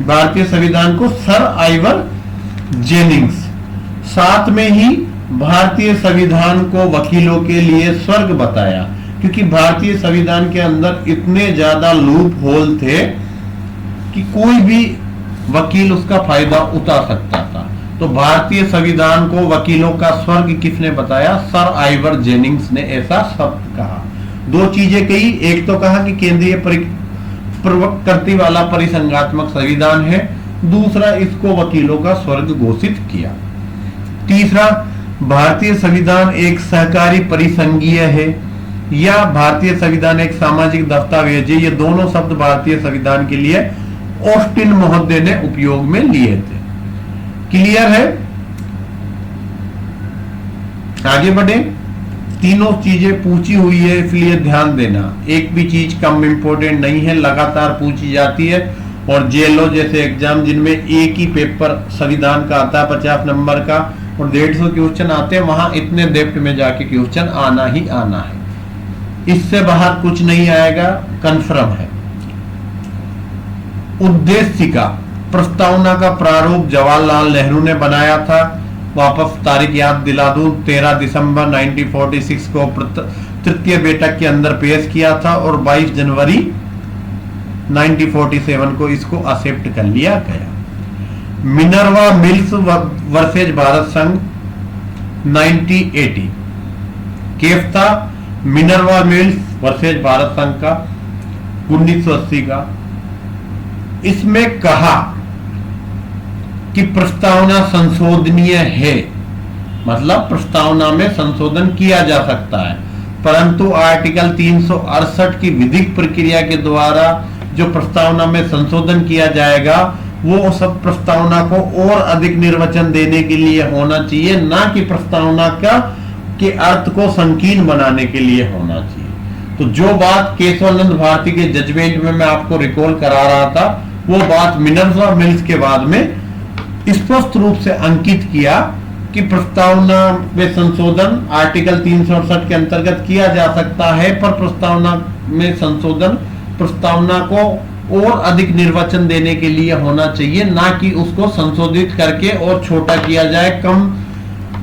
भारतीय संविधान को सर आइवर जेनिंग्स। साथ में ही भारतीय संविधान को वकीलों के लिए स्वर्ग बताया, क्योंकि भारतीय संविधान के अंदर इतने ज्यादा लूप होल थे कि कोई भी वकील उसका फायदा उठा सकता था। तो भारतीय संविधान को वकीलों का स्वर्ग किसने बताया? सर आइवर जेनिंग्स ने ऐसा शब्द कहा। दो चीजें कही, एक तो कहा कि केंद्रीय प्रवृत्ति वाला परिसंघात्मक संविधान है, दूसरा इसको वकीलों का स्वर्ग घोषित किया। तीसरा, भारतीय संविधान एक सहकारी परिसंघीय है या भारतीय संविधान एक सामाजिक दस्तावेज है। ये दोनों शब्द भारतीय संविधान के लिए ऑस्टिन महोदय ने उपयोग में लिए थे। क्लियर है? आगे बढ़े। तीनों चीजें पूछी हुई है, इसलिए ध्यान देना, एक भी चीज कम इंपोर्टेंट नहीं है, लगातार पूछी जाती है। और जेलो जैसे एग्जाम जिनमें एक ही पेपर संविधान का आता है 50 नंबर का और 150 क्वेश्चन आते हैं, वहां इतने डेप्थ में जाके क्वेश्चन आना ही आना है, इससे बाहर कुछ नहीं आएगा, कंफर्म है। उद्देशिका प्रस्तावना का प्रारूप जवाहरलाल नेहरू ने बनाया था। वापस तारीख याद दिला दूं, 13 दिसंबर 1946 को तृतीय बैठक के अंदर पेश किया था और 22 जनवरी 1947 को इसको एक्सेप्ट कर लिया गया। मिनर्वा मिल्स वर्सेज भारत संघ 1980 केस था मिनर्वा मिल्स वर्सेज भारत संघ का 1980 का। इसमें कहा कि प्रस्तावना संशोधनीय है, मतलब प्रस्तावना में संशोधन किया जा सकता है, परंतु आर्टिकल 368 की विधिक प्रक्रिया के द्वारा जो प्रस्तावना में संशोधन किया जाएगा वो सब प्रस्तावना को और अधिक निर्वचन देने के लिए होना चाहिए, ना कि प्रस्तावना का के अर्थ को संकीर्ण बनाने के लिए होना चाहिए। तो जो बात केशवानंद भारती के जजमेंट में मैं आपको रिकॉल करा रहा था, वो बात मिनर्वा मिल्स के बाद में स्पष्ट रूप से अंकित किया कि प्रस्तावना में संशोधन आर्टिकल 368 के अंतर्गत किया जा सकता है, पर प्रस्तावना में संशोधन प्रस्तावना को और अधिक निर्वचन देने के लिए होना चाहिए, ना कि उसको संशोधित करके और छोटा किया जाए, कम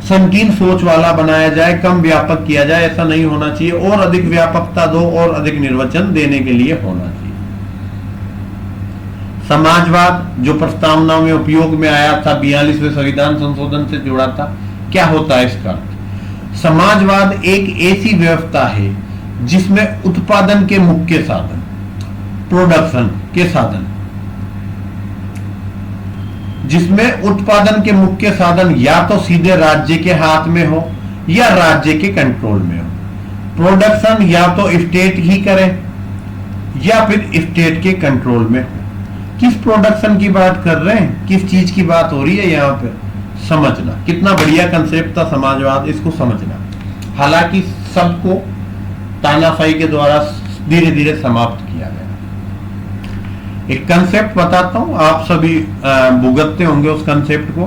संकीर्ण सोच वाला बनाया जाए, कम व्यापक किया जाए, ऐसा नहीं होना चाहिए। और अधिक व्यापकता दो और अधिक निर्वचन देने के लिए होना चाहिए। समाजवाद जो प्रस्तावना में उपयोग में आया था 42वें संविधान संशोधन से जुड़ा था, क्या होता है इसका? समाजवाद एक ऐसी व्यवस्था है जिसमें उत्पादन के मुख्य साधन, प्रोडक्शन के साधन, जिसमें उत्पादन के मुख्य साधन या तो सीधे राज्य के हाथ में हो या राज्य के कंट्रोल में हो। प्रोडक्शन या तो स्टेट ही करे या फिर स्टेट के कंट्रोल में हो। किस प्रोडक्शन की बात कर रहे हैं, किस चीज की बात हो रही है यहाँ पे, समझना। कितना बढ़िया कंसेप्ट था समाजवाद, इसको समझना। हालांकि सबको तानाशाही के द्वारा धीरे धीरे समाप्त किया गया। एक कंसेप्ट बताता हूं, आप सभी भुगतते होंगे उस कंसेप्ट को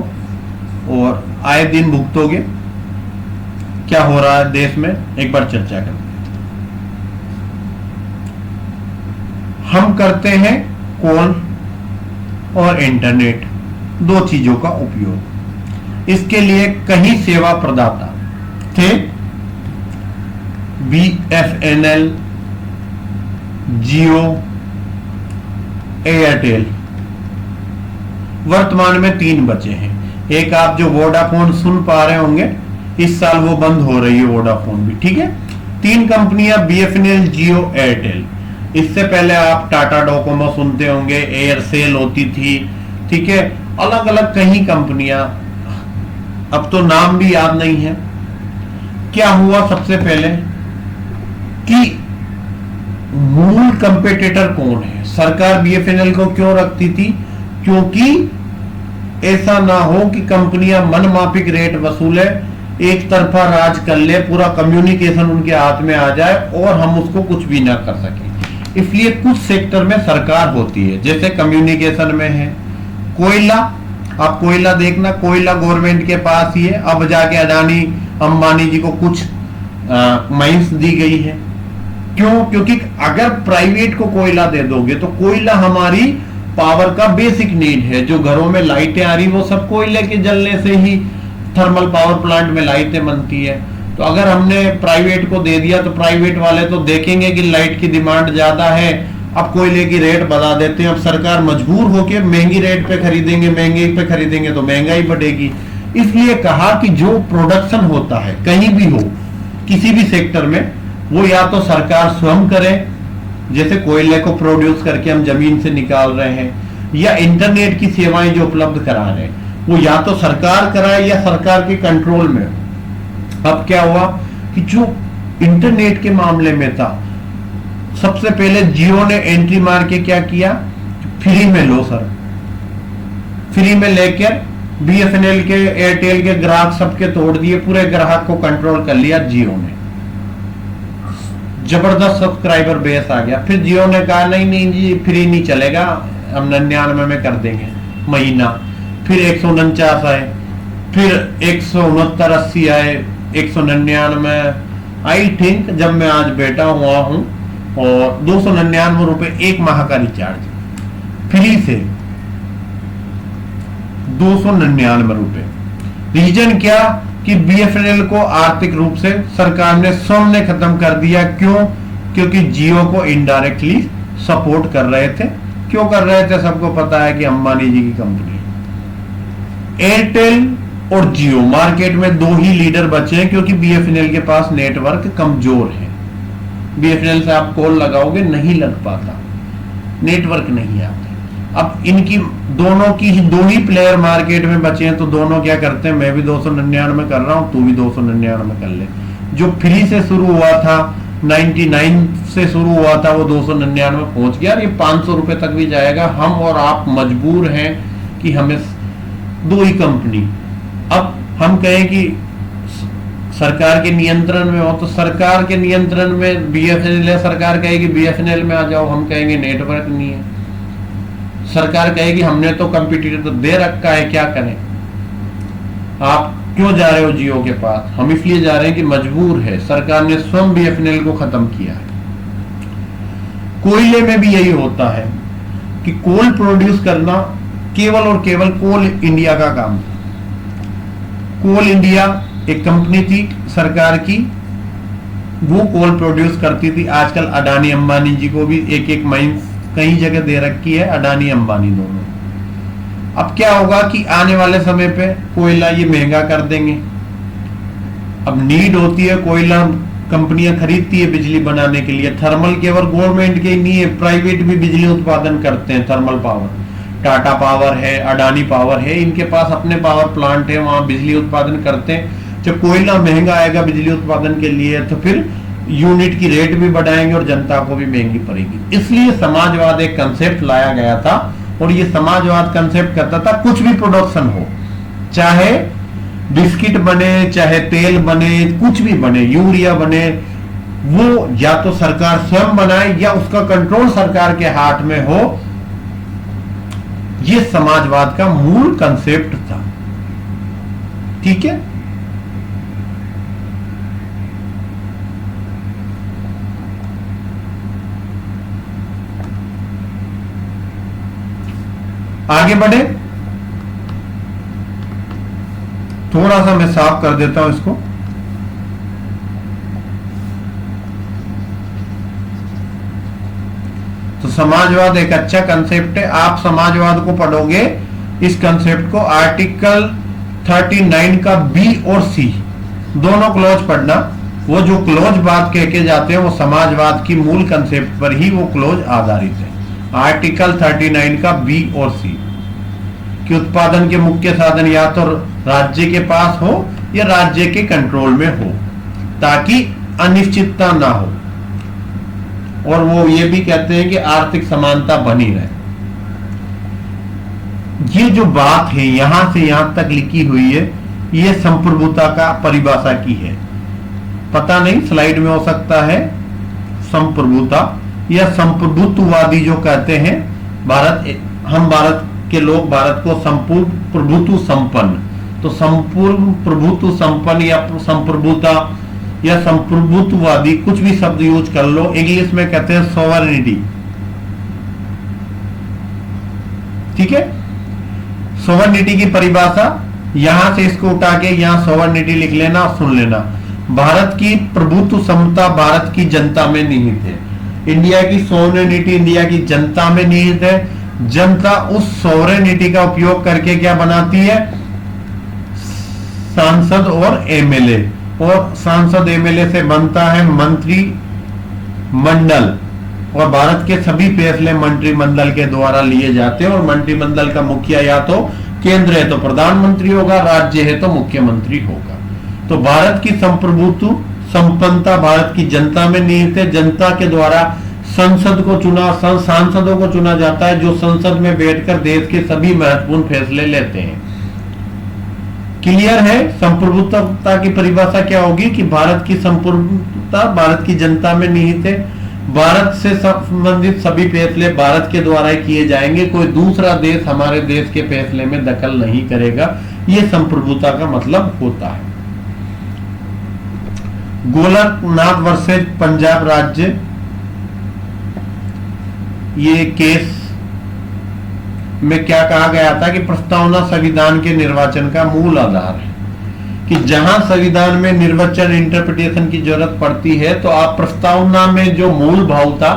और आए दिन भुगतोगे। क्या हो रहा है देश में, एक बार चर्चा करते हैं। हम करते हैं कॉल और इंटरनेट, दो चीजों का उपयोग। इसके लिए कई सेवा प्रदाता थे, BSNL, जियो, एयरटेल। वर्तमान में 3 बचे हैं। एक आप जो वोडाफोन सुन पा रहे होंगे, इस साल वो बंद हो रही है वोडाफोन भी, ठीक है। 3 कंपनियां BSNL, जियो, एयरटेल। इससे पहले आप टाटा डोकोमो सुनते होंगे, एयरसेल होती थी, ठीक है। अलग अलग कई कंपनियां अब तो नाम भी याद नहीं है। क्या हुआ सबसे पहले कि मूल कंपेटिटर कौन है? सरकार बीएसएनएल को क्यों रखती थी? क्योंकि ऐसा ना हो कि कंपनियां मनमाफिक रेट वसूले, एक तरफा राज कर ले, पूरा कम्युनिकेशन उनके हाथ में आ जाए और हम उसको कुछ भी ना कर सके। इसलिए कुछ सेक्टर में सरकार होती है, जैसे कम्युनिकेशन में है, कोयला। आप कोयला देखना, कोयला गवर्नमेंट के पास ही है। अब जाके अडानी अंबानी जी को कुछ माइंस दी गई है। क्यों? क्योंकि अगर प्राइवेट को कोयला दे दोगे तो कोयला हमारी पावर का बेसिक नीड है। जो घरों में लाइटें आ रही वो सब कोयले के जलने से ही थर्मल पावर प्लांट में लाइटें बनती है। तो अगर हमने प्राइवेट को दे दिया तो प्राइवेट वाले तो देखेंगे कि लाइट की डिमांड ज्यादा है, अब कोयले की रेट बढ़ा देते हैं। अब सरकार मजबूर होकर महंगी रेट पे खरीदेंगे, महंगे पे खरीदेंगे तो महंगाई बढ़ेगी। इसलिए कहा कि जो प्रोडक्शन होता है कहीं भी हो, किसी भी सेक्टर में, वो या तो सरकार स्वयं करे, जैसे कोयले को प्रोड्यूस करके हम जमीन से निकाल रहे हैं, या इंटरनेट की सेवाएं जो उपलब्ध करा रहे हैं वो या तो सरकार कराए या सरकार के कंट्रोल में। अब क्या हुआ कि जो इंटरनेट के मामले में था, सबसे पहले जियो ने एंट्री मार के क्या किया, फ्री में लो सर, फ्री में लेकर बीएसएनएल के, एयरटेल के ग्राहक सबके तोड़ दिए, पूरे ग्राहक को कंट्रोल कर लिया जियो ने। जबरदस्त सब्सक्राइबर बेस आ गया। फिर जियो ने कहा नहीं नहीं जी फ्री नहीं चलेगा, हम 99 में कर देंगे महीना। फिर 149 आए, फिर 169-80 आए, 199 आई थिंक जब मैं आज बैठा हुआ हूं, और 299 रुपए एक माह का रिचार्ज फ्री से, 299 रुपए। रीजन क्या कि बीएसएनएल को आर्थिक रूप से सरकार ने स्वयं ने खत्म कर दिया। क्यों? क्योंकि जियो को इनडायरेक्टली सपोर्ट कर रहे थे। क्यों कर रहे थे? सबको पता है कि अंबानी जी की कंपनी। एयरटेल और जियो मार्केट में दो ही लीडर बचे हैं, क्योंकि बीएसएनएल के पास नेटवर्क कमजोर है। बीएसएनएल से आप कॉल लगाओगे नहीं लग पाता, नेटवर्क नहीं आता। अब इनकी दोनों की दो ही प्लेयर मार्केट में बचे हैं, तो दोनों क्या करते हैं, मैं भी 299 में कर रहा हूं, तू भी 299 में कर ले। जो फ्री से शुरू हुआ था, 99 से शुरू हुआ था, वो 299 में पहुंच गया। ये 500 रुपए तक भी जाएगा। हम और आप मजबूर हैं कि हमें दो ही कंपनी। अब हम कहें कि सरकार के नियंत्रण में हो, तो सरकार के नियंत्रण में बीएसएनएल है, सरकार कहेगी बीएसएनएल में आ जाओ, हम कहेंगे नेटवर्क नहीं है। सरकार कहेगी हमने तो कंपटीटर दे रखा है, क्या करें, आप क्यों जा रहे हो जियो के पास? हम इसलिए जा रहे हैं कि मजबूर है, सरकार ने स्वयं बीएसएनएल को खत्म किया है। कोयले में भी यही होता है कि कोल प्रोड्यूस करना केवल और केवल कोल इंडिया का काम था। कोल इंडिया एक कंपनी थी सरकार की, वो कोल प्रोड्यूस करती थी। आजकल अडानी अंबानी जी को भी एक एक माइंस कई जगह दे रखी है, अडानी अंबानी दोनों। अब क्या होगा कि आने वाले समय पे कोयला ये महंगा कर देंगे। अब नीड होती है, कोयला कंपनियां खरीदती है बिजली बनाने के लिए। थर्मल केवल गवर्नमेंट के ही नहीं है, प्राइवेट भी बिजली उत्पादन करते हैं। थर्मल पावर, टाटा पावर है, अडानी पावर है, इनके पास अपने पावर प्लांट है, वहां बिजली उत्पादन करते हैं। जब कोयला महंगा आएगा बिजली उत्पादन के लिए, तो फिर यूनिट की रेट भी बढ़ाएंगे और जनता को भी महंगी पड़ेगी। इसलिए समाजवाद एक कंसेप्ट लाया गया था, और ये समाजवाद कंसेप्ट करता था कुछ भी प्रोडक्शन हो, चाहे बिस्किट बने, चाहे तेल बने, कुछ भी बने, यूरिया बने, वो या तो सरकार स्वयं बनाए या उसका कंट्रोल सरकार के हाथ में हो। ये समाजवाद का मूल कंसेप्ट था। ठीक है, आगे बढ़े। थोड़ा सा मैं साफ कर देता हूं इसको। तो समाजवाद एक अच्छा कंसेप्ट है। आप समाजवाद को पढ़ोगे, इस कंसेप्ट को, आर्टिकल 39 का बी और सी दोनों क्लॉज पढ़ना। वो जो क्लॉज बात कह के जाते हैं वो समाजवाद की मूल कंसेप्ट पर ही वो क्लॉज आधारित है। आर्टिकल 39 का बी और सी। कि उत्पादन के मुख्य साधन या तो राज्य के पास हो या राज्य के कंट्रोल में हो, ताकि अनिश्चितता ना हो। और वो ये भी कहते हैं कि आर्थिक समानता बनी रहे। ये जो बात है यहां से यहां तक लिखी हुई है, ये संप्रभुता का परिभाषा की है। पता नहीं स्लाइड में हो सकता है संप्रभुता या संप्रभुत्ववादी जो कहते हैं, हम भारत के लोग भारत को संपूर्ण प्रभुत्व संपन्न, तो संपूर्ण प्रभुत्व संपन्न या संप्रभुता या संप्रभुत्ववादी, कुछ भी शब्द यूज कर लो। इंग्लिश में कहते हैं सोवरेनिटी। ठीक है, सोवरेनिटी की परिभाषा यहां से इसको उठा के यहां सोवरेनिटी लिख लेना, सुन लेना। भारत की प्रभुत्व समता भारत की जनता में निहित है। इंडिया की सोवरेनिटी इंडिया की जनता में निहित है। जनता उस सोवरेनिटी का उपयोग करके क्या बनाती है, सांसद और एमएलए, और सांसद एमएलए से बनता है मंत्रिमंडल, और भारत के सभी फैसले मंत्रिमंडल के द्वारा लिए जाते हैं। और मंत्रिमंडल का मुखिया या तो केंद्र है तो प्रधानमंत्री होगा, राज्य है तो मुख्यमंत्री होगा। तो भारत की संप्रभुत्व संपन्नता भारत की जनता में निहित है। जनता के द्वारा सांसदों को चुना जाता है, जो संसद में बैठकर देश के सभी महत्वपूर्ण फैसले लेते हैं। क्लियर है? संप्रभुत्वता की परिभाषा क्या होगी कि भारत की संप्रभुत्वता भारत की जनता में निहित है। भारत से संबंधित सभी फैसले भारत के द्वारा ही किए जाएंगे, कोई दूसरा देश हमारे देश के फैसले में दखल नहीं करेगा। यह संप्रभुता का मतलब होता है। गोलकनाथ वर्सेज पंजाब राज्य, ये केस में क्या कहा गया था कि प्रस्तावना संविधान के निर्वाचन का मूल आधार है, कि जहां संविधान में निर्वाचन इंटरप्रिटेशन की जरूरत पड़ती है तो आप प्रस्तावना में जो मूल भाव था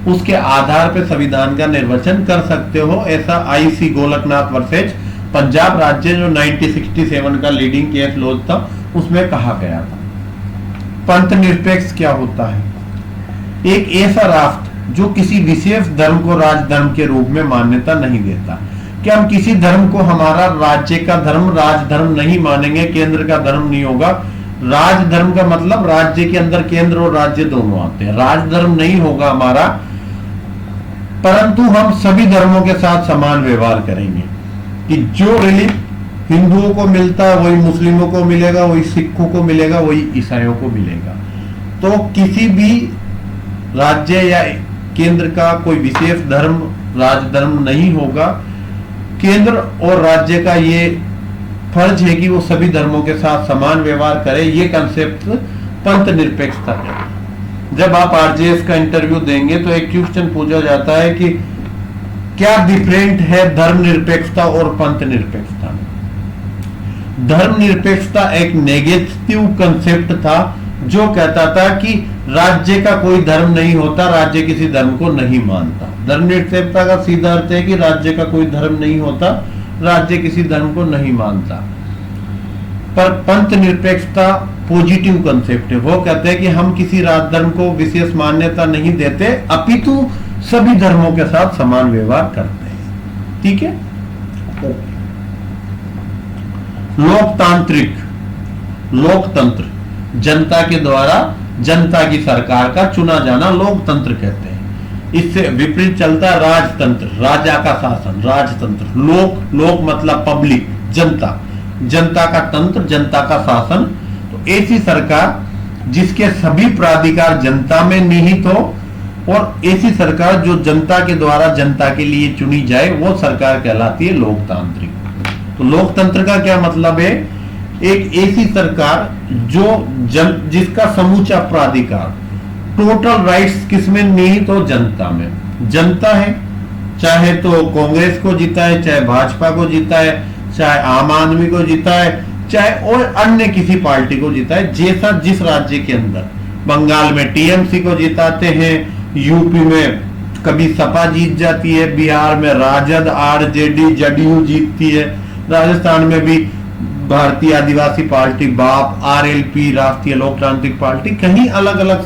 उसके आधार पर संविधान का निर्वाचन कर सकते हो। ऐसा आईसी गोलकनाथ वर्सेज पंजाब राज्य जो 1967 का लीडिंग केस लॉ था उसमें कहा गया था। पंथ निरपेक्ष क्या होता है? एक ऐसा राष्ट्र जो किसी विशेष धर्म को राजधर्म के रूप में मान्यता नहीं देता, कि हम किसी धर्म को हमारा राज्य का धर्म राजधर्म नहीं मानेंगे, केंद्र का धर्म नहीं होगा। राजधर्म का मतलब राज्य के अंदर केंद्र और राज्य दोनों आते हैं, राजधर्म नहीं होगा हमारा, परंतु हम सभी धर्मों के साथ समान व्यवहार करेंगे, कि जो रिलीफ हिंदुओं को मिलता है वही मुस्लिमों को मिलेगा, वही सिखों को मिलेगा, वही ईसाइयों को मिलेगा। तो किसी भी राज्य या केंद्र का कोई विशेष धर्म राजधर्म नहीं होगा। केंद्र और राज्य का ये फर्ज है कि वो सभी धर्मों के साथ समान व्यवहार करे। ये कंसेप्ट पंथ निरपेक्षता है। जब आप आरजेएस का इंटरव्यू देंगे तो एक क्वेश्चन पूछा जाता है कि क्या डिफरेंट है धर्म निरपेक्षता और पंथ निरपेक्षता में। धर्म निरपेक्षता एक नेगेटिव कंसेप्ट था जो कहता था कि राज्य का कोई धर्म नहीं होता, राज्य किसी धर्म को नहीं मानता। धर्म निरपेक्षता का सीधा अर्थ है कि राज्य का कोई धर्म नहीं होता, राज्य किसी धर्म को नहीं मानता। पर पंथ निरपेक्षता पॉजिटिव कंसेप्ट है। वो कहते हैं कि हम किसी राजधर्म को विशेष मान्यता नहीं देते, अपितु सभी धर्मों के साथ समान व्यवहार करते हैं। ठीक है। लोकतांत्रिक, लोकतंत्र, जनता के द्वारा जनता की सरकार का चुना जाना लोकतंत्र कहते हैं। इससे विपरीत चलता है राजतंत्र, राजा का शासन, राजतंत्र। लोक मतलब पब्लिक, जनता, जनता का तंत्र, जनता का शासन। तो ऐसी सरकार जिसके सभी प्राधिकार जनता में निहित हो, और ऐसी सरकार जो जनता के द्वारा जनता के लिए चुनी जाए, वो सरकार कहलाती है लोकतांत्रिक। तो लोकतंत्र का क्या मतलब है? एक ऐसी सरकार जो जिसका समूचा प्राधिकार, टोटल राइट्स किसमें निहित हो? जनता में। जनता है, चाहे तो कांग्रेस को जीता है, चाहे भाजपा को जीता है, चाहे आम आदमी को जीता है, चाहे और अन्य किसी पार्टी को जीता है, जैसा जिस राज्य के अंदर। बंगाल में टीएमसी को जिताते हैं, यूपी में कभी सपा जीत जाती है, बिहार में राजद आरजेडी जदयू जीतती है, राजस्थान में भी भारतीय आदिवासी पार्टी बाप, आरएलपी राष्ट्रीय लोकतांत्रिक पार्टी, कहीं अलग अलग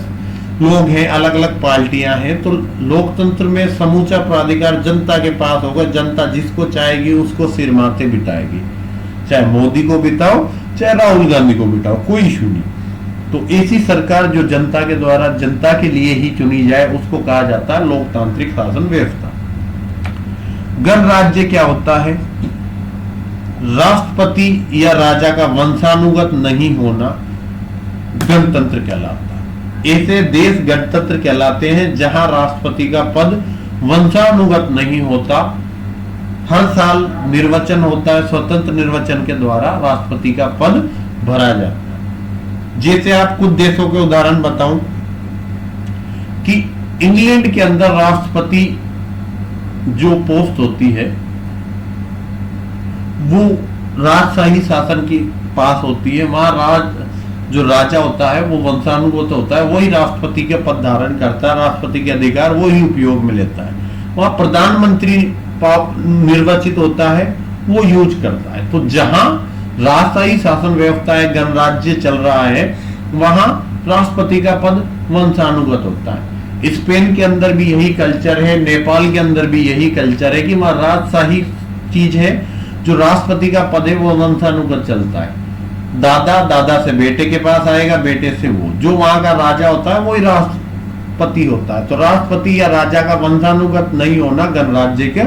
लोग हैं, अलग अलग पार्टियां हैं, तो लोकतंत्र में समूचा प्राधिकार जनता के पास होगा। जनता जिसको चाहेगी उसको सिर माथे बिठाएगी, चाहे मोदी को बिठाओ चाहे राहुल गांधी को बिठाओ, कोई इशू नहीं। तो ऐसी सरकार जो जनता के द्वारा जनता के लिए ही चुनी जाए उसको कहा जाता है लोकतांत्रिक शासन व्यवस्था। गणराज्य क्या होता है? राष्ट्रपति या राजा का वंशानुगत नहीं होना गणतंत्र कहलाता है। ऐसे देश गणतंत्र कहलाते हैं जहां राष्ट्रपति का पद वंशानुगत नहीं होता। हर साल निर्वाचन होता है, स्वतंत्र निर्वाचन के द्वारा राष्ट्रपति का पद भरा जाता है। जैसे आप कुछ देशों के उदाहरण बताऊं कि इंग्लैंड के अंदर राष्ट्रपति जो पोस्ट होती है वो राजशाही शासन के पास होती है। वहां जो राजा होता है वो वंशानुगत होता है, वही राष्ट्रपति के पद धारण करता है, राष्ट्रपति के अधिकार वो ही उपयोग में लेता है। वहां प्रधानमंत्री निर्वाचित होता है, वो यूज करता है। तो जहां राजशाही शासन व्यवस्था है, गणराज्य चल रहा है, वहां राष्ट्रपति का पद वंशानुगत होता है। स्पेन के अंदर भी यही कल्चर है, नेपाल के अंदर भी यही कल्चर है कि वहां राजशाही चीज है, जो राष्ट्रपति का पद है वो वंशानुगत चलता है। दादा दादा से बेटे के पास आएगा, बेटे से वो, जो वहां का राजा होता है वही राष्ट्रपति होता है। तो राष्ट्रपति या राजा का वंशानुगत नहीं होना गणराज्य का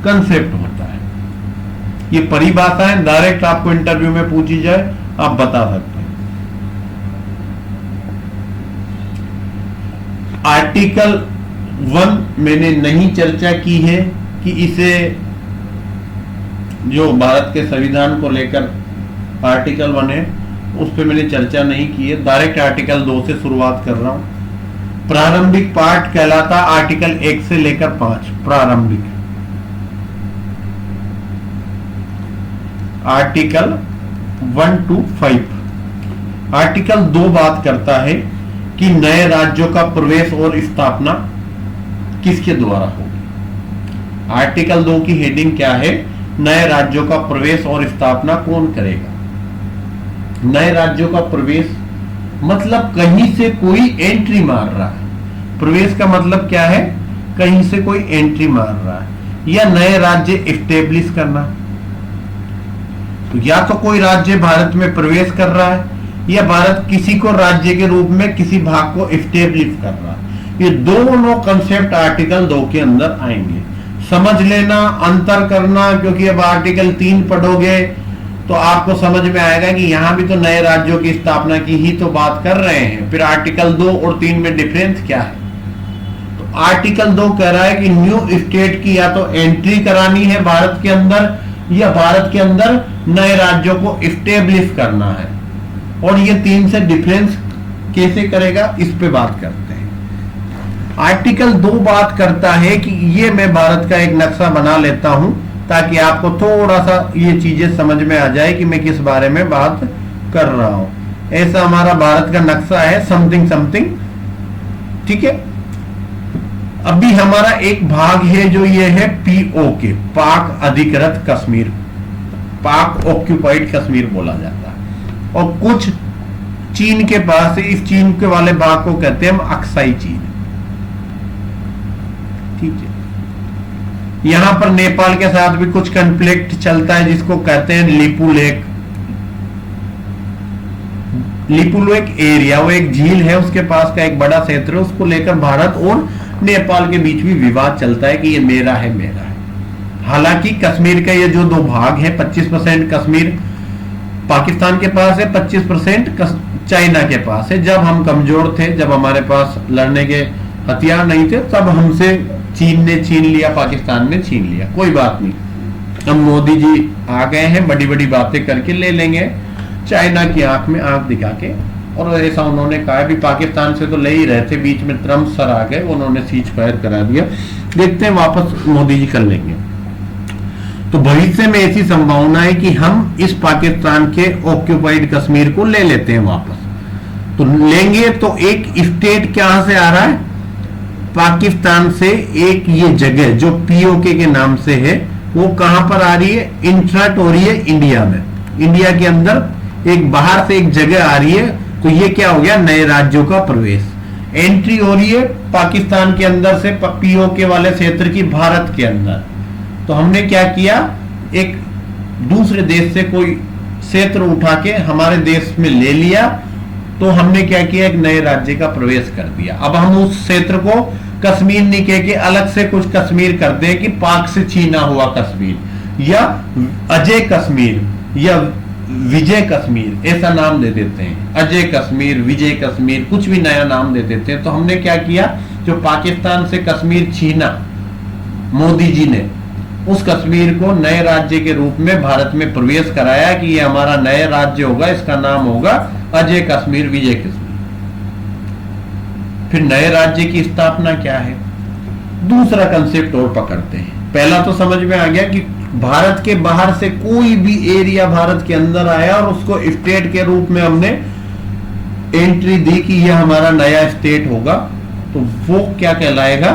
कंसेप्ट होता है। ये परिभाषाएं डायरेक्ट आपको इंटरव्यू में पूछी जाए आप बता सकते हैं। आर्टिकल 1 मैंने नहीं चर्चा की है कि इसे जो भारत के संविधान को लेकर आर्टिकल 1 है उस पर मैंने चर्चा नहीं की है। डायरेक्ट आर्टिकल 2 से शुरुआत कर रहा हूं। प्रारंभिक पार्ट कहलाता आर्टिकल 1 से लेकर 5। प्रारंभिक आर्टिकल 1 to 5। आर्टिकल 2 बात करता है कि नए राज्यों का प्रवेश और स्थापना किसके द्वारा होगी। आर्टिकल 2 की हेडिंग क्या है? नए राज्यों का प्रवेश और स्थापना कौन करेगा। नए राज्यों का प्रवेश मतलब कहीं से कोई एंट्री मार रहा है। प्रवेश का मतलब क्या है? कहीं से कोई एंट्री मार रहा है या नए राज्य एस्टेब्लिश करना। तो या तो कोई राज्य भारत में प्रवेश कर रहा है या भारत किसी को राज्य के रूप में किसी भाग को एस्टेब्लिश कर रहा है। ये दोनों कंसेप्ट आर्टिकल 2 के अंदर आएंगे। समझ लेना, अंतर करना, क्योंकि अब आर्टिकल 3 पढ़ोगे तो आपको समझ में आएगा कि यहां भी तो नए राज्यों की स्थापना की ही तो बात कर रहे हैं। फिर आर्टिकल 2 और 3 में डिफरेंस क्या है? तो आर्टिकल 2 कह रहा है कि न्यू स्टेट की या तो एंट्री करानी है भारत के अंदर या भारत के अंदर नए राज्यों को एस्टेब्लिश करना है। और ये 3 से डिफरेंस कैसे करेगा इस पे बात करते हैं। आर्टिकल 2 बात करता है कि ये मैं भारत का एक नक्शा बना लेता हूं ताकि आपको थोड़ा सा ये चीजें समझ में आ जाए कि मैं किस बारे में बात कर रहा हूं। ऐसा हमारा भारत का नक्शा है, समथिंग समथिंग, ठीक है। अभी हमारा एक भाग है जो ये है POK, पाक अधिकृत कश्मीर, पाक ऑक्यूपाइड कश्मीर बोला जाता है। और कुछ चीन के पास है, इस चीन के वाले भाग को कहते हैं हम अक्साई चीन, ठीक है। यहां पर नेपाल के साथ भी कुछ कॉन्फ्लिक्ट चलता है जिसको कहते हैं Lipu lake. Lipu lake area, वो एक झील है, उसके पास का एक बड़ा क्षेत्र है, उसको लेकर भारत और नेपाल के बीच भी विवाद चलता है कि ये मेरा है मेरा है। हालांकि कश्मीर का ये जो 2 भाग है, 25% कश्मीर पाकिस्तान के पास है, 25% चाइना के पास है। जब हम कमजोर थे, जब हमारे पास लड़ने के हथियार नहीं थे, तब हमसे चीन ने छीन लिया, पाकिस्तान ने छीन लिया। कोई बात नहीं, हम मोदी जी आ गए हैं, बड़ी बड़ी बातें करके ले लेंगे चाइना की आंख में आंख दिखा के। और ऐसा उन्होंने कहा भी, पाकिस्तान से तो ले ही रहे थे, बीच में ट्रम्प सर आ गए, उन्होंने सीज फायर करा दिया। देखते हैं वापस मोदी जी कर लेंगे। तो भविष्य में ऐसी संभावना है कि हम इस पाकिस्तान के ऑक्यूपाइड कश्मीर को ले लेते हैं वापस। तो लेंगे तो एक स्टेट कहां से आ रहा है? पाकिस्तान से। एक ये जगह जो POK के नाम से है वो कहां पर आ रही है? इंसर्ट हो रही है इंडिया में। इंडिया के अंदर एक बाहर से एक जगह आ रही है। तो ये क्या हो गया? नए राज्यों का प्रवेश। एंट्री हो रही है पाकिस्तान के अंदर से पीओके वाले क्षेत्र की भारत के अंदर। तो हमने क्या किया, एक दूसरे देश से कोई क्षेत्र उठा के हमारे देश में ले लिया, तो हमने क्या किया, एक नए राज्य का प्रवेश कर दिया। अब हम उस क्षेत्र को कश्मीर नहीं कह के अलग से कुछ कश्मीर कर दें कि पाक से छीना हुआ कश्मीर या अजय कश्मीर या विजय कश्मीर, ऐसा नाम दे देते हैं। अजय कश्मीर, विजय कश्मीर, कुछ भी नया नाम दे देते हैं। तो हमने क्या किया, जो पाकिस्तान से कश्मीर छीना मोदी जी ने, उस कश्मीर को नए राज्य के रूप में भारत में प्रवेश कराया कि ये हमारा नया राज्य होगा, इसका नाम होगा अजय कश्मीर, विजय कश्मीर। फिर नए राज्य की स्थापना क्या है, दूसरा कंसेप्ट और पकड़ते हैं। पहला तो समझ में आ गया कि भारत के बाहर से कोई भी एरिया भारत के अंदर आया और उसको स्टेट के रूप में हमने एंट्री दी कि यह हमारा नया स्टेट होगा, तो वो क्या कहलाएगा,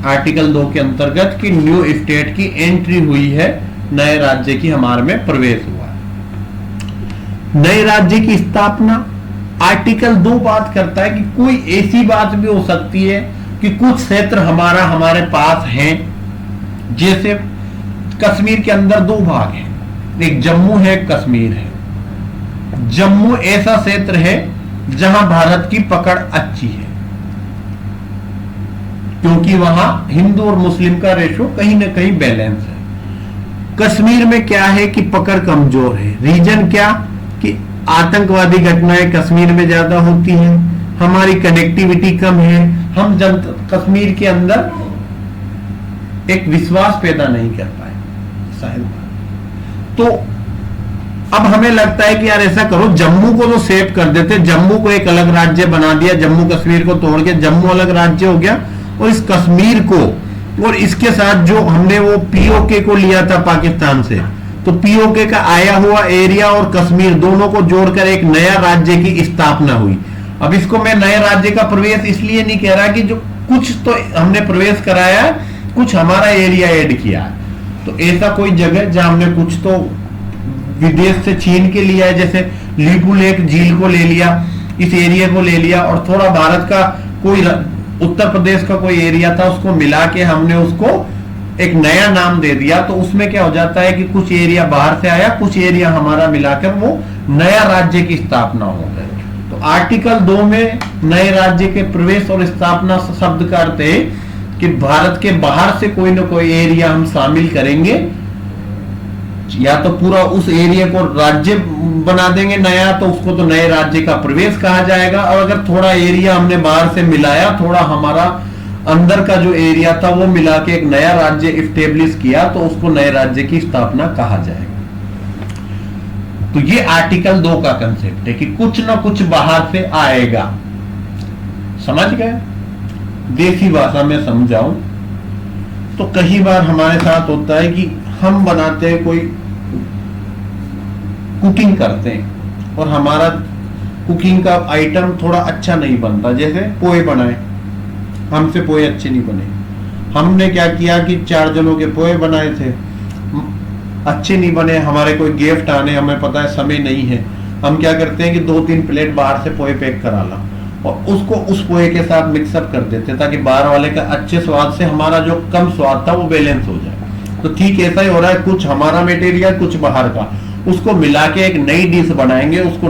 आर्टिकल 2 के अंतर्गत कि न्यू स्टेट की एंट्री हुई है, नए राज्य की हमारे में प्रवेश हुआ है। नए राज्य की स्थापना, आर्टिकल 2 बात करता है कि कोई ऐसी बात भी हो सकती है कि कुछ क्षेत्र हमारे पास हैं, जैसे कश्मीर के अंदर 2 भाग हैं, एक जम्मू है, एक कश्मीर है। जम्मू ऐसा क्षेत्र है जहां भारत की पकड़ अच्छी है, क्योंकि वहां हिंदू और मुस्लिम का रेशो कहीं ना कहीं बैलेंस है। कश्मीर में क्या है कि पकड़ कमजोर है। रीजन क्या कि आतंकवादी घटनाएं कश्मीर में ज्यादा होती हैं, हमारी कनेक्टिविटी कम है, हम कश्मीर के अंदर एक विश्वास पैदा नहीं कर पाए शायद। तो अब हमें लगता है कि यार ऐसा करो, जम्मू को तो सेव कर देते, जम्मू को एक अलग राज्य बना दिया, जम्मू कश्मीर को तोड़ के जम्मू अलग राज्य हो गया, और इस कश्मीर को और इसके साथ जो हमने वो पीओके को लिया था पाकिस्तान से, तो पीओके का आया हुआ एरिया और कश्मीर दोनों को जोड़कर एक नया राज्य की स्थापना हुई। अब इसको मैं नए राज्य का प्रवेश इसलिए नहीं कह रहा कि जो कुछ तो हमने प्रवेश कराया है, कुछ हमारा एरिया ऐड किया है। तो ऐसा कोई जगह जहां हमने कुछ तो विदेश से छीन के लिया है, जैसे लीपू लेक झील को ले लिया, इस एरिया को ले लिया, और थोड़ा भारत का कोई उत्तर प्रदेश का कोई एरिया था उसको मिला के हमने उसको एक नया नाम दे दिया। तो उसमें क्या हो जाता है कि कुछ एरिया बाहर से आया, कुछ एरिया हमारा मिलाकर वो नया राज्य की स्थापना हो गई। तो आर्टिकल 2 में नए राज्य के प्रवेश और स्थापना शब्द का अर्थ है कि भारत के बाहर से कोई ना कोई एरिया हम शामिल करेंगे, या तो पूरा उस एरिया को राज्य बना देंगे नया, तो उसको तो नए राज्य का प्रवेश कहा जाएगा। और अगर थोड़ा एरिया हमने बाहर से मिलाया, थोड़ा हमारा अंदर का जो एरिया था वो मिला के एक नया राज्य इस्टेब्लिश किया, तो उसको नए राज्य की स्थापना कहा जाएगा। तो ये आर्टिकल 2 का कंसेप्ट है कि कुछ ना कुछ बाहर से आएगा। समझ गए? देसी भाषा में समझाऊं तो कई बार हमारे साथ होता है कि हम बनाते हैं, कोई कुकिंग करते हैं और हमारा कुकिंग का आइटम थोड़ा अच्छा नहीं बनता, जैसे पोहे बनाए, हमसे पोहे अच्छे नहीं बने। हमने क्या किया कि 4 जनों के पोहे बनाए थे, अच्छे नहीं बने, हमारे कोई गिफ्ट आने, हमें पता है समय नहीं है, हम क्या करते हैं कि 2-3 प्लेट बाहर से पोहे पैक करा ला और उसको उस पोहे के साथ मिक्सअप कर देते हैं, ताकि बाहर वाले का अच्छे स्वाद से हमारा जो कम स्वाद था वो बैलेंस हो जाए। तो ठीक ऐसा ही हो रहा है, कुछ हमारा मटेरियल कुछ बाहर का, उसको मिला के एक नई डिश बनाएंगे, उसको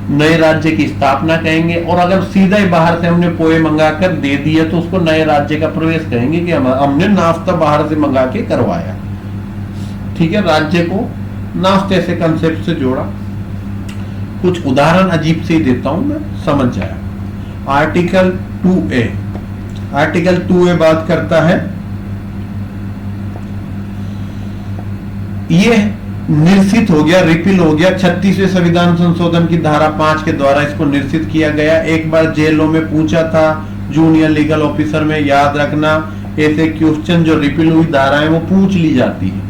नए राज्य की स्थापना कहेंगे। और अगर सीधा ही बाहर से हमने पोहे मंगा कर दे दिए तो उसको नए राज्य का प्रवेश कहेंगे कि हमने नाश्ता बाहर से मंगा के करवाया। ठीक है, राज्य को नाश्ते से कंसेप्ट से जोड़ा। कुछ उदाहरण अजीब से ही देता हूं मैं, समझ जाए। आर्टिकल 2A बात करता है, ये निरसित हो गया, रिपील हो गया, 36वें संविधान संशोधन की धारा 5 के द्वारा इसको निरसित किया गया। एक बार जेलों में पूछा था जूनियर लीगल ऑफिसर में, याद रखना ऐसे क्वेश्चन जो रिपील हुई धाराएं वो पूछ ली जाती है।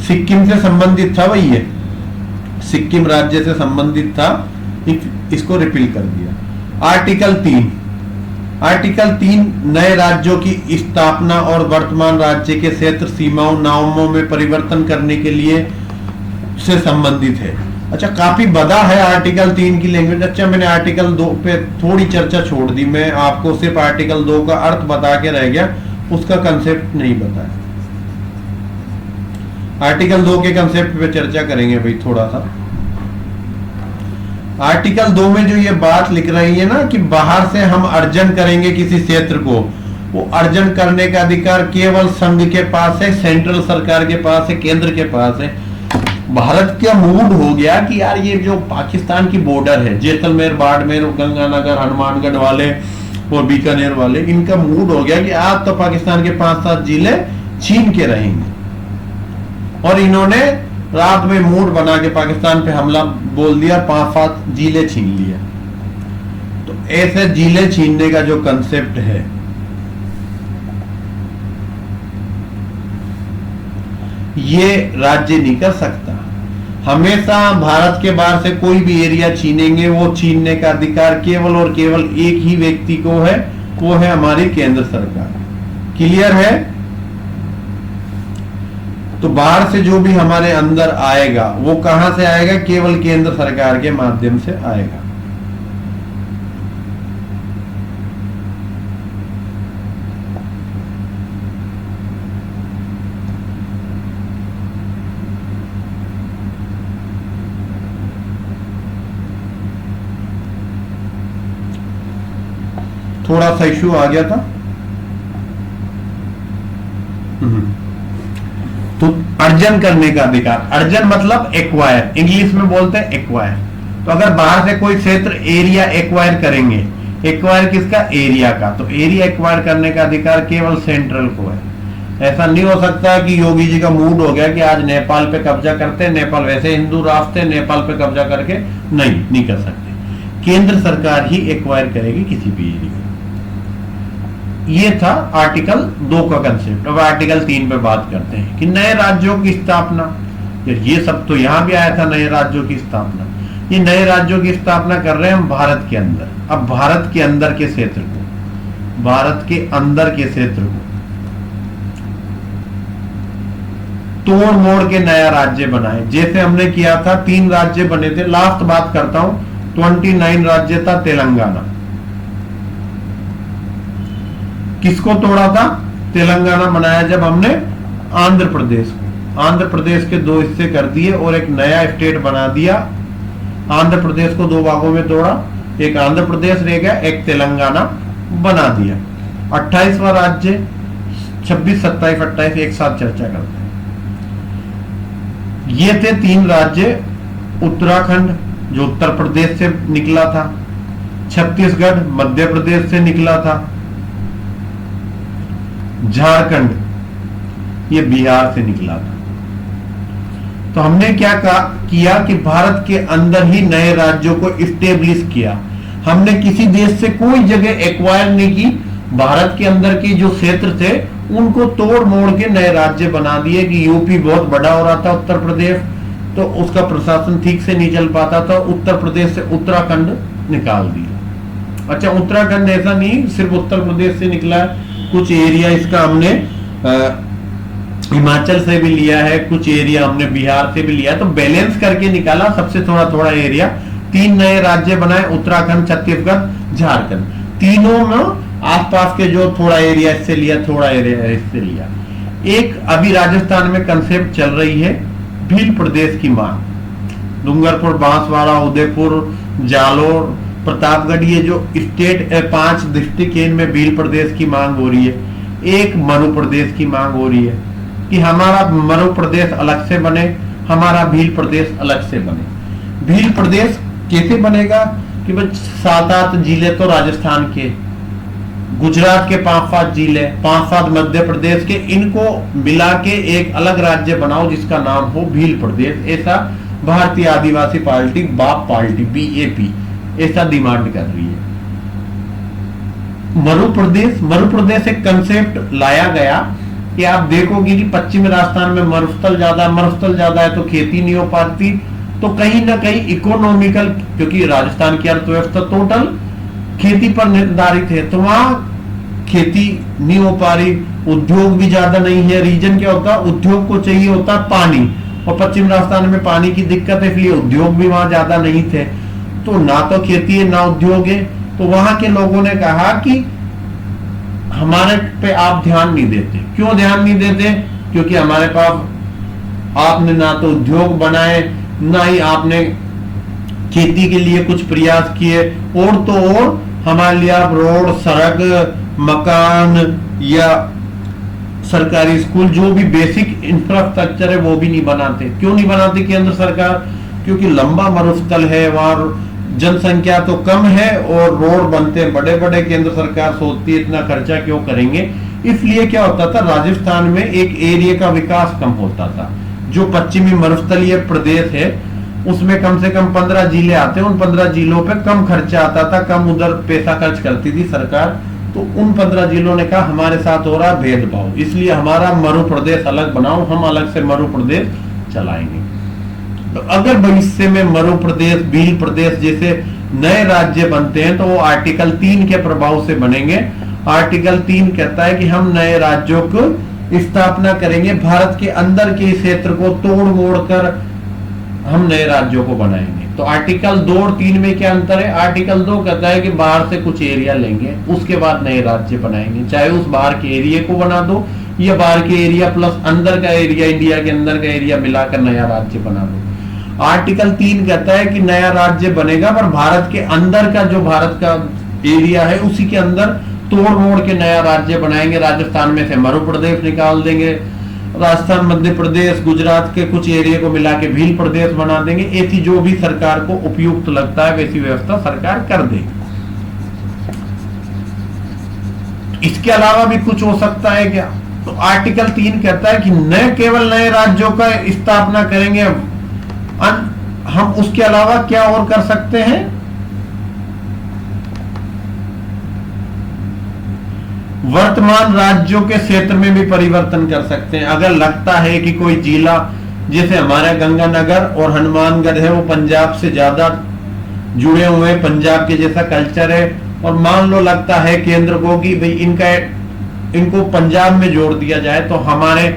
सिक्किम से संबंधित था भाई, ये सिक्किम राज्य से संबंधित था, इसको रिपील कर दिया। आर्टिकल 3 नए राज्यों की स्थापना और वर्तमान राज्य के क्षेत्र सीमाओं नामों में परिवर्तन करने के लिए से संबंधित है। अच्छा, काफी बड़ा है आर्टिकल 3 की लैंग्वेज। अच्छा, मैंने आर्टिकल 2 पे थोड़ी चर्चा छोड़ दी, मैं आपको सिर्फ आर्टिकल 2 का अर्थ बता के रह गया, उसका कंसेप्ट नहीं बताया। आर्टिकल 2 के कंसेप्ट पे चर्चा करेंगे भाई थोड़ा सा। आर्टिकल 2 में जो ये बात लिख रही है ना कि बाहर से हम अर्जन करेंगे किसी क्षेत्र को, वो अर्जन करने का अधिकार केवल संघ के पास है, सेंट्रल सरकार के पास है, केंद्र के पास है। भारत का मूड हो गया कि यार ये जो पाकिस्तान की बॉर्डर है, जैसलमेर, बाड़मेर, गंगानगर, हनुमानगढ़ वाले और बीकानेर वाले, इनका मूड हो गया कि आज तो पाकिस्तान के 5-7 जिले छीन के रहेंगे, और इन्होंने रात में मूड बना के पाकिस्तान पे हमला बोल दिया, 5-7 जिले छीन लिया। तो ऐसे जिले छीनने का जो कंसेप्ट है, ये राज्य नहीं कर सकता। हमेशा भारत के बाहर से कोई भी एरिया छीनेंगे, वो छीनने का अधिकार केवल और केवल एक ही व्यक्ति को है, वो है हमारी केंद्र सरकार। क्लियर है? तो बाहर से जो भी हमारे अंदर आएगा वो कहां से आएगा? केवल केंद्र सरकार के माध्यम से आएगा। थोड़ा सा इश्यू आ गया था। तो अर्जन करने का अधिकार, अर्जन मतलब एक्वायर, इंग्लिश में बोलते हैं एक्वायर। तो अगर बाहर से कोई क्षेत्र एरिया एक्वायर करेंगे, एक्वायर किसका? एरिया का। तो एरिया एक्वायर करने का अधिकार केवल सेंट्रल को है। ऐसा नहीं हो सकता कि योगी जी का मूड हो गया कि आज नेपाल पे कब्जा करते हैं, नेपाल वैसे हिंदू राष्ट्र है, नेपाल पे कब्जा करके नहीं कर सकते। केंद्र सरकार ही एक्वायर करेगी किसी भी एरिया। ये था आर्टिकल 2 का कंसेप्ट। अब आर्टिकल 3 पे बात करते हैं कि नए राज्यों की स्थापना। ये सब तो यहां भी आया था, नए राज्यों की स्थापना। ये नए राज्यों की स्थापना कर रहे हैं हम भारत के अंदर। अब भारत के अंदर के क्षेत्र को, भारत के अंदर के क्षेत्र को तोड़ मोड़ के नया राज्य बनाए, जैसे हमने किया था। 3 राज्य बने थे। लास्ट बात करता हूं, 29 राज्य था तेलंगाना। किसको तोड़ा था? तेलंगाना बनाया जब हमने आंध्र प्रदेश को। आंध्र प्रदेश के 2 हिस्से कर दिए और एक नया स्टेट बना दिया। आंध्र प्रदेश को 2 भागों में तोड़ा, एक आंध्र प्रदेश रह गया, एक तेलंगाना बना दिया। 28वां राज्य, 26, 27, 28 एक साथ चर्चा करते हैं। ये थे 3 राज्य। उत्तराखंड जो उत्तर प्रदेश से निकला था, छत्तीसगढ़ मध्य प्रदेश से निकला था, झारखंड ये बिहार से निकला था। तो हमने क्या किया कि भारत के अंदर ही नए राज्यों को इस्टेब्लिश किया। हमने किसी देश से कोई जगह एक्वायर नहीं की। भारत के अंदर के जो क्षेत्र थे उनको तोड़ मोड़ के नए राज्य बना दिए। कि यूपी बहुत बड़ा हो रहा था, उत्तर प्रदेश, तो उसका प्रशासन ठीक से नहीं चल पाता था। उत्तर प्रदेश से उत्तराखंड निकाल दिया। अच्छा, उत्तराखंड ऐसा नहीं सिर्फ उत्तर प्रदेश से निकला है, कुछ एरिया इसका हमने हिमाचल से भी लिया है, कुछ एरिया हमने बिहार से भी लिया, तो बैलेंस करके निकाला सबसे थोड़ा थोड़ा एरिया। 3 नए राज्य बनाए, उत्तराखंड, छत्तीसगढ़, झारखंड। तीनों में आसपास के जो थोड़ा एरिया इससे लिया, थोड़ा एरिया इससे लिया। एक अभी राजस्थान में कंसेप्ट चल रही है भील प्रदेश की मांग। डूंगरपुर, बांसवाड़ा, उदयपुर, जालोर, प्रतापगढ़, ये जो स्टेट 5 डिस्ट्रिक्ट इनमें भील प्रदेश की मांग हो रही है। एक मरु प्रदेश की मांग हो रही है कि हमारा मरु प्रदेश अलग से बने, हमारा भील प्रदेश अलग से बने। भील प्रदेश कैसे बनेगा कि 7-8 जिले तो राजस्थान के, गुजरात के 5-7 जिले, 5-7 मध्य प्रदेश के, इनको मिला के एक अलग राज्य बनाओ जिसका नाम हो भील प्रदेश। ऐसा भारतीय आदिवासी पार्टी, बाप पार्टी, BAP ऐसा डिमांड कर रही है। मरु प्रदेश एक कंसेप्ट लाया गया कि आप देखोगे कि पश्चिमी राजस्थान में मरुस्थल ज्यादा है तो खेती नहीं हो पाती। तो कहीं ना कहीं इकोनॉमिकल, क्योंकि राजस्थान की अर्थव्यवस्था टोटल खेती पर निर्धारित है, तो वहां खेती नहीं हो पा रही, उद्योग भी ज्यादा नहीं है। रीजन क्या होता है? उद्योग को चाहिए होता पानी, और पश्चिम राजस्थान में पानी की दिक्कत है, इसलिए उद्योग भी वहां ज्यादा नहीं थे, तो ना तो खेती है ना उद्योग है। तो वहां के लोगों ने कहा कि हमारे पे आप ध्यान नहीं देते। क्यों ध्यान नहीं देते? क्योंकि हमारे पास आपने ना तो उद्योग बनाए, ना ही आपने खेती के लिए कुछ प्रयास किए, और तो और हमारे लिए आप रोड, सड़क, मकान या सरकारी स्कूल, जो भी बेसिक इंफ्रास्ट्रक्चर है वो भी नहीं बनाते। क्यों नहीं बनाती केंद्र सरकार? क्योंकि लंबा मरुस्थल है, वहां जनसंख्या तो कम है और रोड बनते हैं बड़े बड़े, केंद्र सरकार सोचती है इतना खर्चा क्यों करेंगे। इसलिए क्या होता था, राजस्थान में एक एरिया का विकास कम होता था। जो पश्चिमी मरुस्थलीय प्रदेश है उसमें कम से कम 15 जिले आते हैं, उन 15 जिलों पे कम खर्चा आता था, कम उधर पैसा खर्च करती थी सरकार। तो उन 15 जिलों ने कहा हमारे साथ हो रहा भेदभाव, इसलिए हमारा मरु प्रदेश अलग बनाओ, हम अलग से मरु प्रदेश चलाएंगे। तो अगर भविष्य में मरु प्रदेश, भील प्रदेश जैसे नए राज्य बनते हैं तो वो आर्टिकल 3 के प्रभाव से बनेंगे। आर्टिकल 3 कहता है कि हम नए राज्यों को स्थापना करेंगे, भारत के अंदर के क्षेत्र को तोड़ मोड़ कर हम नए राज्यों को बनाएंगे। तो आर्टिकल 2 और 3 में क्या अंतर है? आर्टिकल 2 कहता है कि बाहर से कुछ एरिया लेंगे, उसके बाद नए राज्य बनाएंगे, चाहे उस बाहर के एरिया को बना दो या बाहर के एरिया प्लस अंदर का एरिया, इंडिया के अंदर का एरिया मिलाकर नया राज्य बना दो। आर्टिकल 3 कहता है कि नया राज्य बनेगा पर भारत के अंदर का जो भारत का एरिया है उसी के अंदर तोड़ मोड़ के नया राज्य बनाएंगे। राजस्थान में से मरु प्रदेश निकाल देंगे, राजस्थान, मध्य प्रदेश, गुजरात के कुछ एरिया को मिला के भील प्रदेश बना देंगे। ऐसी जो भी सरकार को उपयुक्त लगता है वैसी व्यवस्था सरकार कर देगी। इसके अलावा भी कुछ हो सकता है क्या? तो आर्टिकल 3 कहता है कि न केवल नए राज्यों का स्थापना करेंगे, हम उसके अलावा क्या और कर सकते हैं? वर्तमान राज्यों के क्षेत्र में भी परिवर्तन कर सकते हैं। अगर लगता है कि कोई जिला, जैसे हमारा गंगानगर और हनुमानगढ़ है, वो पंजाब से ज्यादा जुड़े हुए, पंजाब के जैसा कल्चर है, और मान लो लगता है केंद्र को कि भाई इनको पंजाब में जोड़ दिया जाए, तो हमारे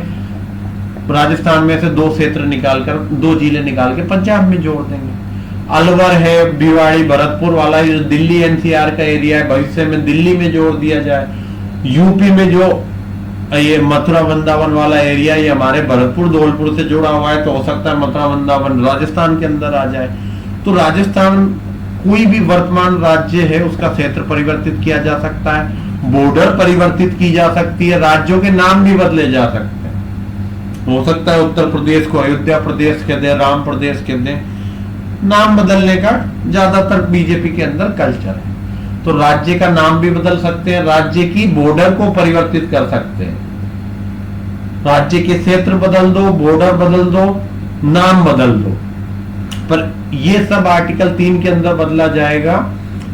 राजस्थान में से 2 क्षेत्र निकालकर, 2 जिले निकाल के पंजाब में जोड़ देंगे। अलवर है, भिवाड़ी, भरतपुर वाला जो दिल्ली एनसीआर का एरिया है, भविष्य में दिल्ली में जोड़ दिया जाए। यूपी में जो ये मथुरा वृंदावन वाला एरिया, ये हमारे भरतपुर, धौलपुर से जुड़ा हुआ है, तो हो सकता है मथुरा वृंदावन राजस्थान के अंदर आ जाए। तो राजस्थान, कोई भी वर्तमान राज्य है उसका क्षेत्र परिवर्तित किया जा सकता है, बॉर्डर परिवर्तित की जा सकती है, राज्यों के नाम भी बदले जा सकते हैं। हो सकता है उत्तर प्रदेश को अयोध्या प्रदेश कह दें, राम प्रदेश कह दें। नाम बदलने का ज्यादातर बीजेपी के अंदर कल्चर है। तो राज्य का नाम भी बदल सकते हैं, राज्य की बॉर्डर को परिवर्तित कर सकते हैं, राज्य के क्षेत्र बदल दो, बॉर्डर बदल दो, नाम बदल दो। पर ये सब आर्टिकल 3 के अंदर बदला जाएगा।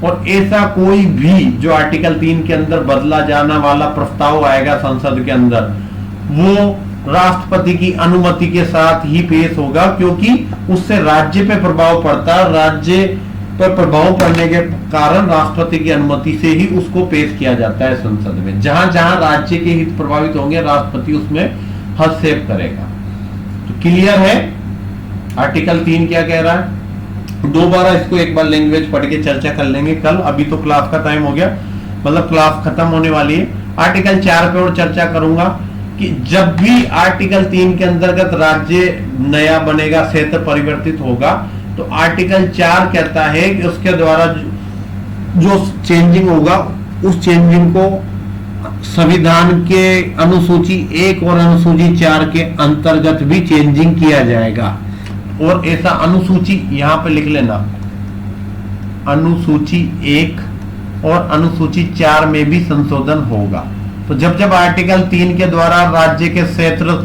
और ऐसा कोई भी जो आर्टिकल 3 के अंदर बदला जाना वाला प्रस्ताव आएगा संसद के अंदर, वो राष्ट्रपति की अनुमति के साथ ही पेश होगा, क्योंकि उससे राज्य पे प्रभाव पड़ता है। राज्य पर प्रभाव पड़ने के कारण राष्ट्रपति की अनुमति से ही उसको पेश किया जाता है संसद में। जहां जहां राज्य के हित प्रभावित होंगे, राष्ट्रपति उसमें हस्तक्षेप करेगा। तो क्लियर है आर्टिकल 3 क्या कह रहा है? दोबारा इसको एक बार लैंग्वेज पढ़ के चर्चा कर लेंगे कल। अभी तो क्लास का टाइम हो गया, मतलब क्लास खत्म होने वाली है। आर्टिकल 4 पे और चर्चा करूंगा कि जब भी आर्टिकल 3 के अंतर्गत राज्य नया बनेगा, क्षेत्र परिवर्तित होगा, तो आर्टिकल 4 कहता है कि उसके द्वारा जो चेंजिंग होगा, उस चेंजिंग को संविधान के अनुसूची 1 और अनुसूची 4 के अंतर्गत भी चेंजिंग किया जाएगा। और ऐसा अनुसूची यहां पे लिख लेना, अनुसूची 1 और अनुसूची 4 में भी संशोधन होगा। तो जब जब आर्टिकल 3 के द्वारा राज्य के क्षेत्र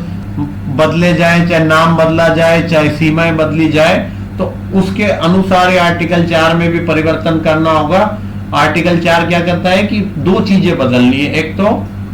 बदले जाए, चाहे नाम बदला जाए, चाहे सीमाएं बदली जाए, तो उसके अनुसार आर्टिकल 4 में भी परिवर्तन करना होगा। आर्टिकल 4 क्या कहता है कि 2 चीजें बदलनी है। एक तो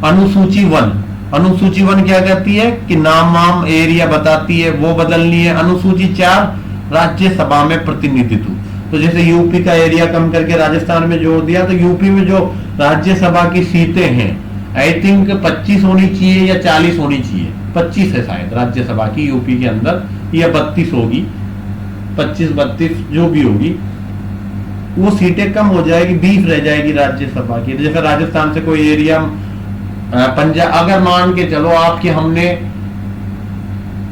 अनुसूची 1, अनुसूची 1 क्या कहती है कि नाम वाम एरिया बताती है, वो बदलनी है। अनुसूची 4 राज्यसभा में प्रतिनिधित्व, तो जैसे यूपी का एरिया कम करके राजस्थान में जोड़ दिया, तो यूपी में जो राज्यसभा की सीटें हैं, आई थिंक 25 होनी चाहिए या 40 होनी चाहिए, 25 है शायद राज्यसभा की यूपी के अंदर, या 32 होगी, 25-32 जो भी होगी, वो सीटें कम हो जाएगी, 20 रह जाएगी राज्यसभा की। जैसे राजस्थान से कोई एरिया पंजाब, अगर मान के चलो आपके हमने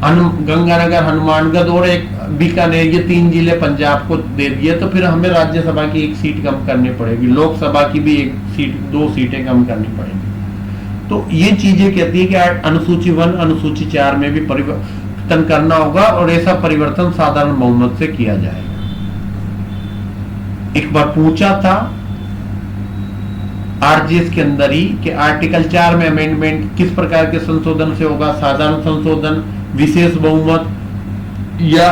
गंगानगर, हनुमानगढ़ और एक बीकानेर, ये 3 जिले पंजाब को दे दिए, तो फिर हमें राज्यसभा की 1 सीट कम करनी पड़ेगी, लोकसभा की भी 1 सीट, 2 सीटें कम करनी पड़ेगी। तो ये चीजें कहती है कि अनुसूची 1, अनुसूची 4 में भी परिवर्तन करना होगा, और ऐसा परिवर्तन साधारण बहुमत से किया जाएगा। एक बार पूछा था आरजीएस के अंदर ही कि आर्टिकल 4 में अमेंडमेंट किस प्रकार के संशोधन से होगा, साधारण संशोधन, विशेष बहुमत, या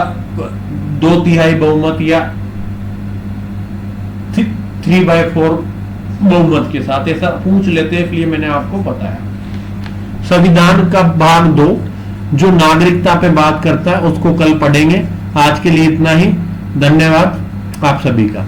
2/3 बहुमत, या 3/4 बहुमत के साथ, ऐसा पूछ लेते हैं, इसलिए मैंने आपको बताया। संविधान का भाग 2 जो नागरिकता पे बात करता है उसको कल पढ़ेंगे। आज के लिए इतना ही, धन्यवाद आप सभी का।